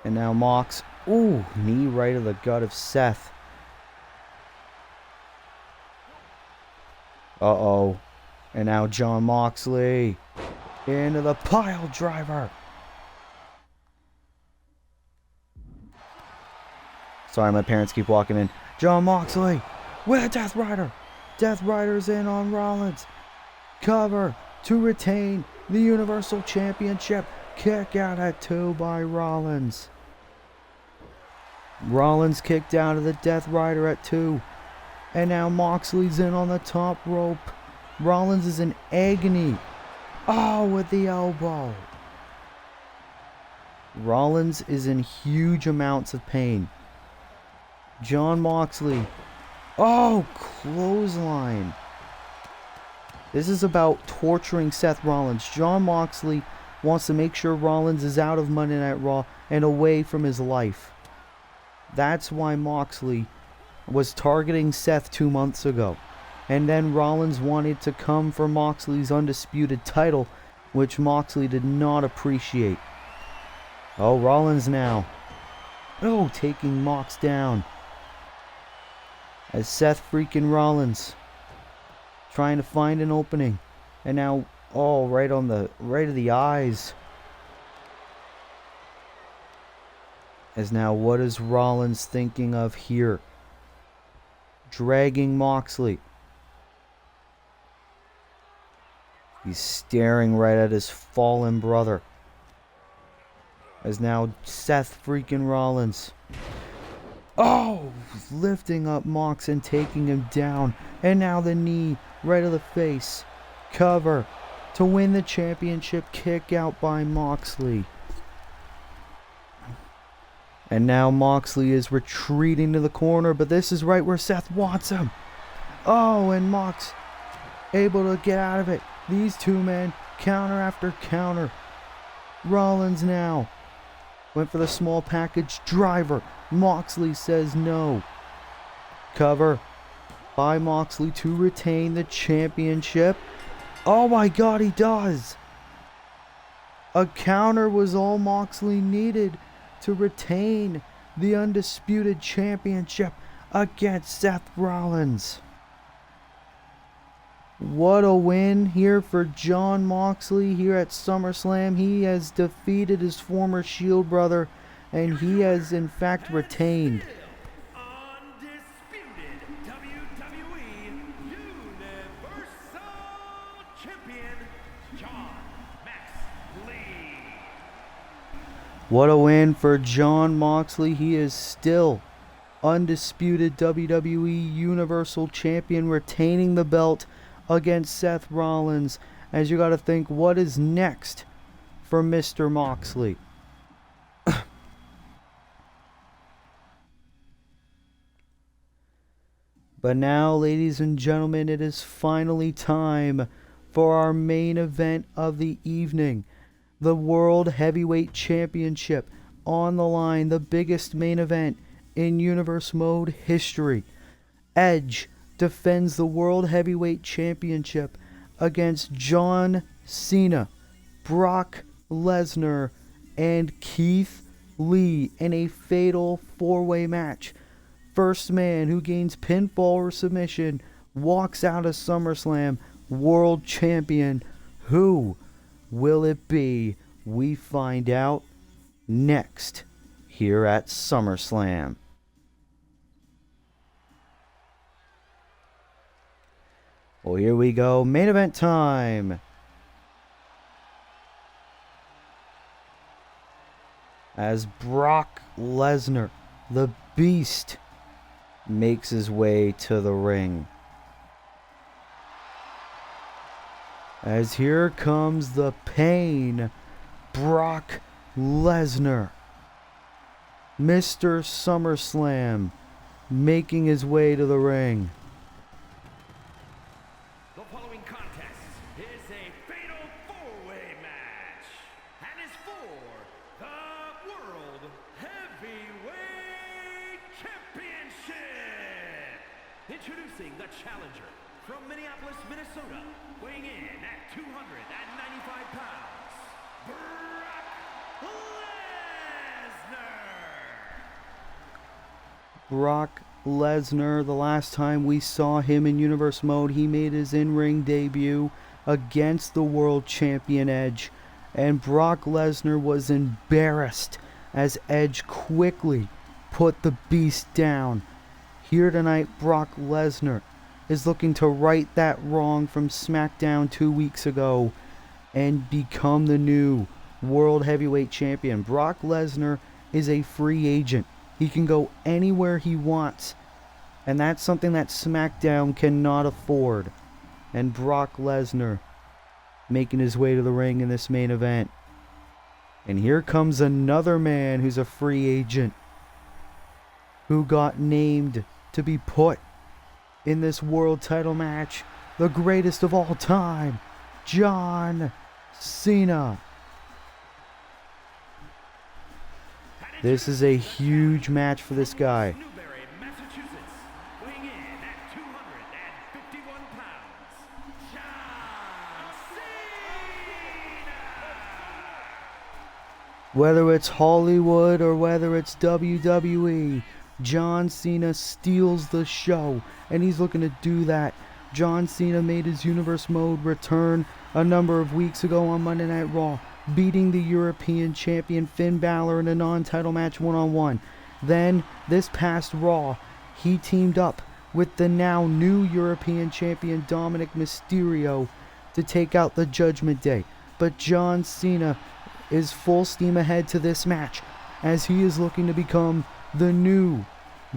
And now Mox. Ooh, knee right of the gut of Seth. Uh-oh. And now Jon Moxley into the pile driver. Sorry, my parents keep walking in. Jon Moxley with a Death Rider. Death Rider's in on Rollins. Cover to retain the Universal Championship. Kick out at 2 by Rollins. Rollins kicked out of the Death Rider at 2. And now Moxley's in on the top rope. Rollins is in agony. Oh, with the elbow. Rollins is in huge amounts of pain. Jon Moxley. Oh, clothesline. This is about torturing Seth Rollins. Jon Moxley wants to make sure Rollins is out of Monday Night Raw and away from his life. That's why Moxley was targeting Seth 2 months ago. And then Rollins wanted to come for Moxley's undisputed title, which Moxley did not appreciate. Oh, Rollins now. Oh, taking Mox down. As Seth freaking Rollins trying to find an opening. And now, oh, right of the eyes. As now, what is Rollins thinking of here? Dragging Moxley. He's staring right at his fallen brother. As now, Seth freaking Rollins. Oh, lifting up Mox and taking him down. And now the knee right of the face. Cover to win the championship. Kick out by Moxley. And now Moxley is retreating to the corner, but this is right where Seth wants him. Oh, and Mox able to get out of it. These two men, counter after counter. Rollins now went for the small package driver. Moxley says no. Cover by Moxley to retain the championship. Oh my God, he does. A counter was all Moxley needed to retain the undisputed championship against Seth Rollins. What a win here for Jon Moxley here at SummerSlam. He has defeated his former Shield brother, and he has in fact retained. Undisputed WWE Universal Champion, Jon Moxley. What a win for Jon Moxley. He is still undisputed WWE Universal Champion, retaining the belt against Seth Rollins. As you got to think, what is next for Mr. Moxley? But now, ladies and gentlemen, it is finally time for our main event of the evening. The World Heavyweight Championship on the line, the biggest main event in Universe Mode history. Edge defends the World Heavyweight Championship against John Cena, Brock Lesnar, and Keith Lee in a fatal four-way match. First man who gains pinfall or submission walks out of SummerSlam World Champion. Who will it be? We find out next here at SummerSlam. Well, here we go. Main event time. As Brock Lesnar, the Beast, makes his way to the ring. As here comes the pain, Brock Lesnar, Mr. SummerSlam, making his way to the ring. The following contest is a fatal four-way match and is for the World Heavyweight Championship. Introducing the challenger from Minneapolis, Minnesota, weighing in at 295 pounds, Brock Lesnar. Brock Lesnar, the last time we saw him in Universe Mode, he made his in-ring debut against the World Champion Edge, and Brock Lesnar was embarrassed as Edge quickly put the Beast down. Here tonight, Brock Lesnar is looking to right that wrong from SmackDown 2 weeks ago and become the new World Heavyweight Champion. Brock Lesnar is a free agent. He can go anywhere he wants, and that's something that SmackDown cannot afford. And Brock Lesnar making his way to the ring in this main event. And here comes another man who's a free agent who got named to be put in this world title match. The greatest of all time, John Cena. This is a huge match for this guy. Newbury, Massachusetts, weighing in at 251 pounds, John Cena. Whether it's Hollywood or whether it's WWE, John Cena steals the show, and he's looking to do that John Cena made his Universe Mode return a number of weeks ago on Monday Night Raw, beating the European champion Finn Balor in a non-title match one-on-one. Then, this past Raw, he teamed up with the now new European champion Dominic Mysterio to take out the Judgment Day. But John Cena is full steam ahead to this match, as he is looking to become the new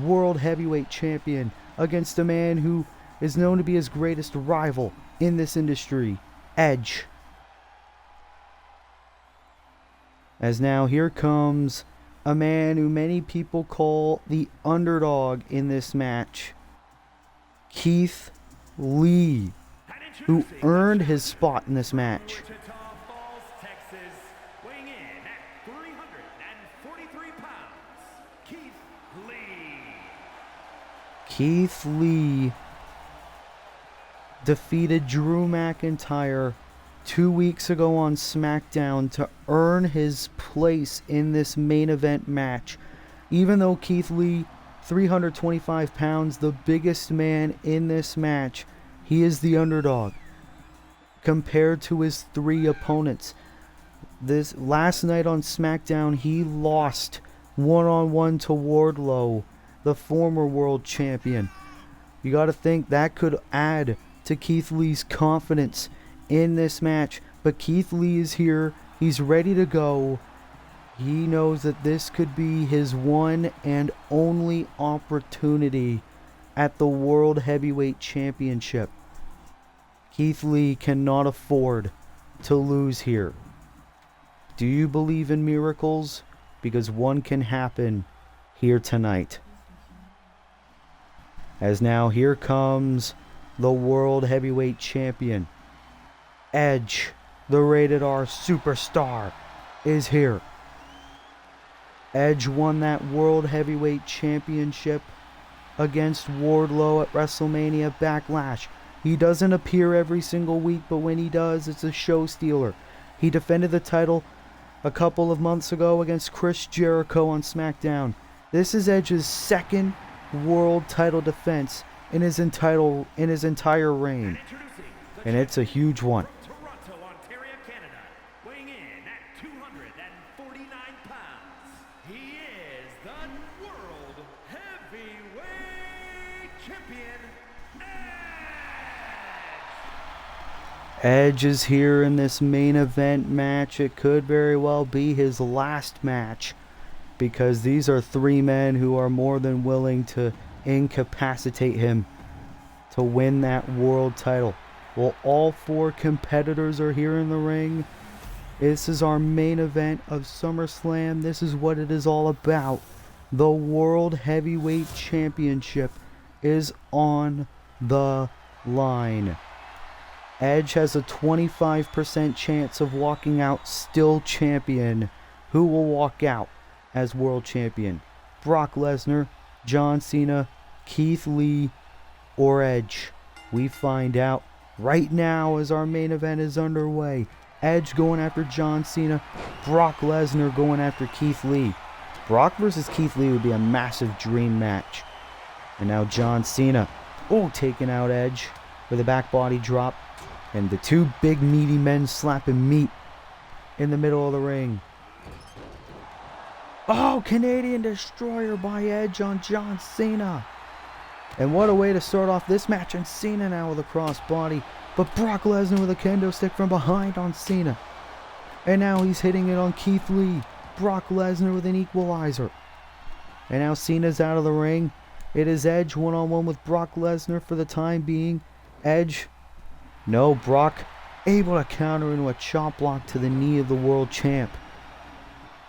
World Heavyweight Champion against a man who is known to be his greatest rival in this industry, Edge. As now here comes a man who many people call the underdog in this match, Keith Lee, who earned his spot in this match. Keith Lee defeated Drew McIntyre 2 weeks ago on SmackDown to earn his place in this main event match. Even though Keith Lee, 325 pounds, the biggest man in this match, he is the underdog compared to his 3 opponents. This last night on SmackDown, he lost one-on-one to Wardlow, the former world champion. You got to think that could add to Keith Lee's confidence in this match. But Keith Lee is here. He's ready to go. He knows that this could be his one and only opportunity at the World Heavyweight Championship. Keith Lee cannot afford to lose here. Do you believe in miracles? Because one can happen here tonight. As now here comes the World Heavyweight Champion. Edge, the Rated R Superstar, is here. Edge won that World Heavyweight Championship against Wardlow at WrestleMania Backlash. He doesn't appear every single week, but when he does, it's a show stealer. He defended the title a couple of months ago against Chris Jericho on SmackDown. This is Edge's second world title defense in his entire reign, and it's a huge one. Toronto, Ontario, Canada, weighing in at 249 pounds. He is the World Heavyweight Champion, Edge is here in this main event match. It could very well be his last match, because these are 3 men who are more than willing to incapacitate him to win that world title. Well, all 4 competitors are here in the ring. This is our main event of SummerSlam. This is what it is all about. The World Heavyweight Championship is on the line. Edge has a 25% chance of walking out still champion. Who will walk out as world champion? Brock Lesnar, John Cena, Keith Lee, or Edge? We find out right now as our main event is underway. Edge going after John Cena, Brock Lesnar going after Keith Lee. Brock versus Keith Lee would be a massive dream match. And now John Cena, taking out Edge with a back body drop. And the 2 big meaty men slapping meat in the middle of the ring. Canadian Destroyer by Edge on John Cena. And what a way to start off this match. And Cena now with a crossbody. But Brock Lesnar with a kendo stick from behind on Cena. And now he's hitting it on Keith Lee. Brock Lesnar with an equalizer. And now Cena's out of the ring. It is Edge one-on-one with Brock Lesnar for the time being. Edge. No, Brock able to counter into a chop block to the knee of the world champ.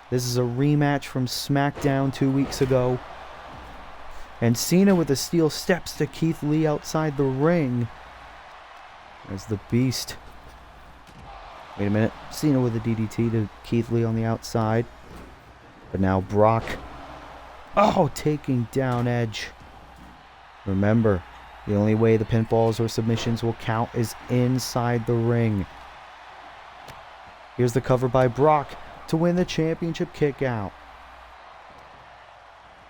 This is a rematch from SmackDown 2 weeks ago. And Cena with the steel steps to Keith Lee outside the ring. As the Beast. Wait a minute. Cena with a DDT to Keith Lee on the outside. But now Brock. Taking down Edge. Remember, the only way the pinfalls or submissions will count is inside the ring. Here's the cover by Brock to win the championship kick out.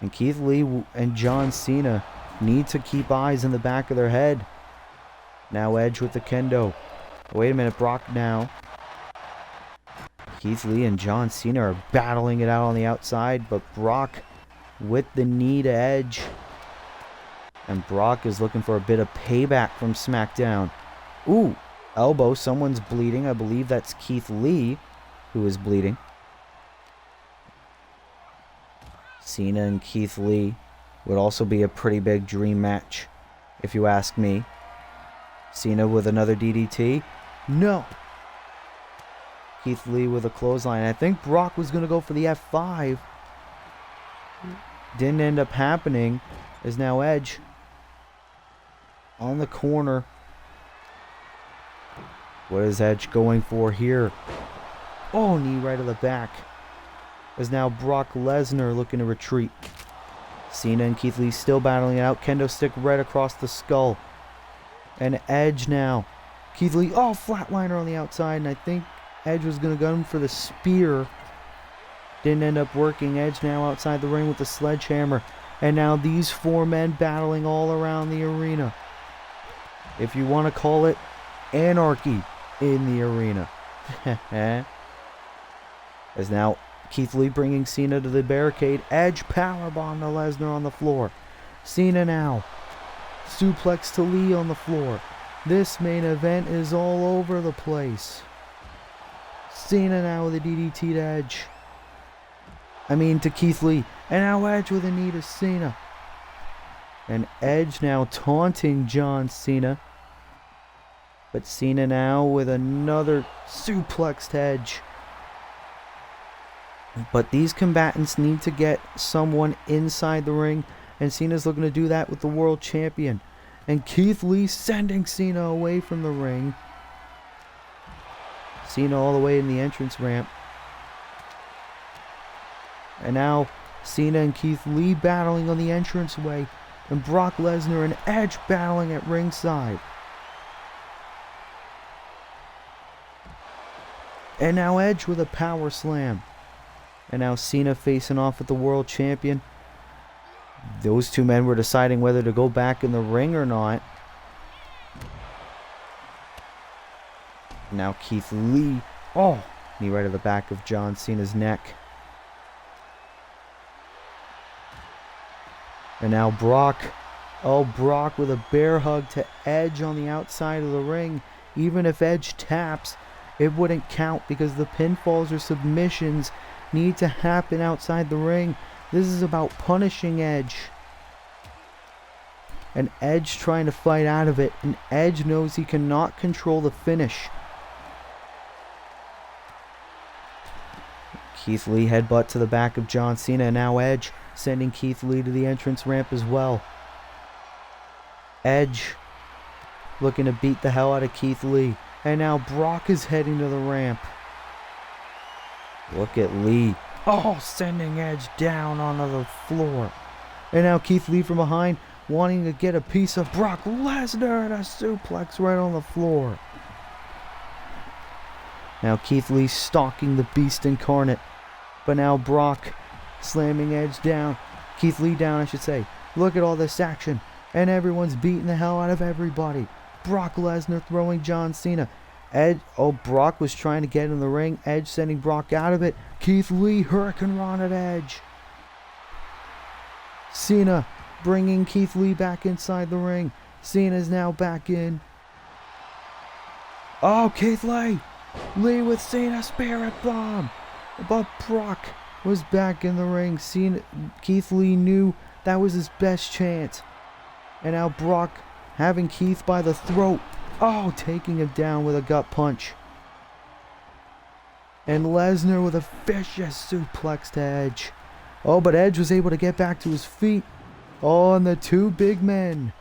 And Keith Lee and John Cena need to keep eyes in the back of their head. Now Edge with the kendo. Wait a minute, Brock now. Keith Lee and John Cena are battling it out on the outside, but Brock with the knee to Edge. And Brock is looking for a bit of payback from SmackDown. Ooh, elbow. Someone's bleeding. I believe that's Keith Lee who is bleeding. Cena and Keith Lee would also be a pretty big dream match, if you ask me. Cena with another DDT. No. Keith Lee with a clothesline. I think Brock was going to go for the F5. Didn't end up happening. Is now Edge on the corner. What is Edge going for here? Oh, knee right to the back. Is now Brock Lesnar looking to retreat. Cena and Keith Lee still battling it out. Kendo stick right across the skull. And Edge now. Keith Lee, oh, flatliner on the outside. And I think Edge was going to go for the spear. Didn't end up working. Edge now outside the ring with the sledgehammer. And now these four men battling all around the arena. If you want to call it anarchy in the arena. As now Keith Lee bringing Cena to the barricade. Edge powerbomb to Lesnar on the floor. Cena now. Suplex to Lee on the floor. This main event is all over the place. Cena now with a DDT to Edge. To Keith Lee. And now Edge with a knee to Cena. And Edge now taunting John Cena. But Cena now with another suplex to Edge. But these combatants need to get someone inside the ring. And Cena's looking to do that with the world champion. And Keith Lee sending Cena away from the ring. Cena all the way in the entrance ramp. And now Cena and Keith Lee battling on the entranceway. And Brock Lesnar and Edge battling at ringside. And now Edge with a power slam. And now Cena facing off with the world champion. Those two men were deciding whether to go back in the ring or not. Now Keith Lee. Oh, knee right to the back of John Cena's neck. And now Brock. Oh, Brock with a bear hug to Edge on the outside of the ring. Even if Edge taps, it wouldn't count because the pinfalls or submissions need to happen outside the ring. This is about punishing Edge. And Edge trying to fight out of it. And Edge knows he cannot control the finish. Keith Lee headbutt to the back of John Cena. And now Edge sending Keith Lee to the entrance ramp as well. Edge looking to beat the hell out of Keith Lee. And now Brock is heading to the ramp. Look at Lee. Oh, sending Edge down onto the floor. And now Keith Lee from behind wanting to get a piece of Brock Lesnar and a suplex right on the floor. Now Keith Lee stalking the beast incarnate. But now Brock slamming Edge down. Keith Lee down, I should say. Look at all this action. And everyone's beating the hell out of everybody. Brock Lesnar throwing John Cena. Edge, oh, Brock was trying to get in the ring. Edge sending Brock out of it. Keith Lee, Hurricane Run at Edge. Cena bringing Keith Lee back inside the ring. Cena's now back in. Oh, Keith Lee. Lee with Cena Spirit Bomb. But Brock was back in the ring. Keith Lee knew that was his best chance. And now Brock having Keith by the throat. Oh, taking him down with a gut punch. And Lesnar with a vicious suplex to Edge. Oh, but Edge was able to get back to his feet. Oh, and the two big men.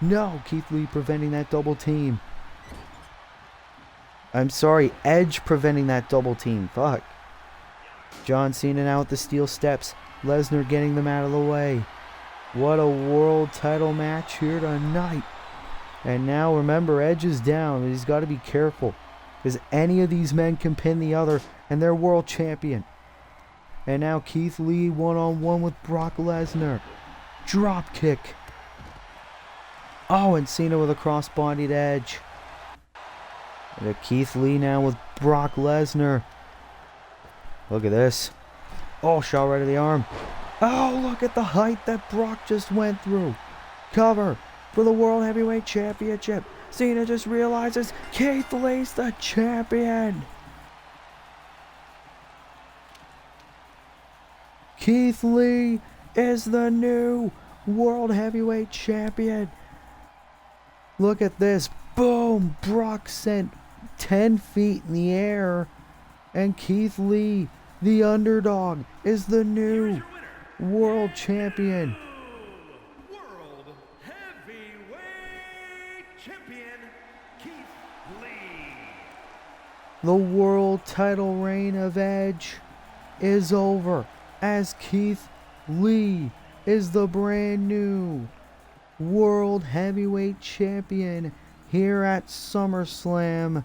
No, Keith Lee preventing that double team. I'm sorry, Edge preventing that double team. Fuck. John Cena now with the steel steps. Lesnar getting them out of the way. What a world title match here tonight. And now remember, Edge is down. He's got to be careful. Because any of these men can pin the other. And they're world champion. And now Keith Lee one-on-one with Brock Lesnar. Drop kick. Oh, and Cena with a cross-bodied edge. And Keith Lee now with Brock Lesnar. Look at this. Oh, shot right to the arm. Oh, look at the height that Brock just went through. Cover for the World Heavyweight Championship. Cena just realizes Keith Lee's the champion. Keith Lee is the new World Heavyweight Champion. Look at this. Boom. Brock sent 10 feet in the air. And Keith Lee, the underdog, is the new world champion. World Heavyweight Champion, Keith Lee. The world title reign of Edge is over, as Keith Lee is the brand new World Heavyweight Champion here at SummerSlam,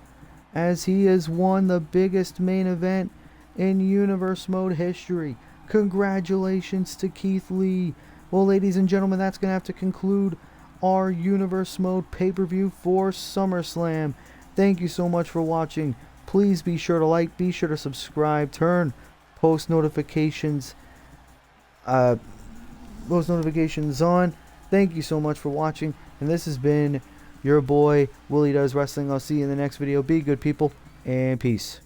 as he has won the biggest main event in Universe Mode history. Congratulations to Keith Lee. Well, ladies and gentlemen, that's going to have to conclude our Universe Mode pay-per-view for SummerSlam. Thank you so much for watching. Please be sure to like, be sure to subscribe, turn post notifications on. Thank you so much for watching, and this has been your boy Willie Does Wrestling. I'll see you in the next video. Be good, people, and peace.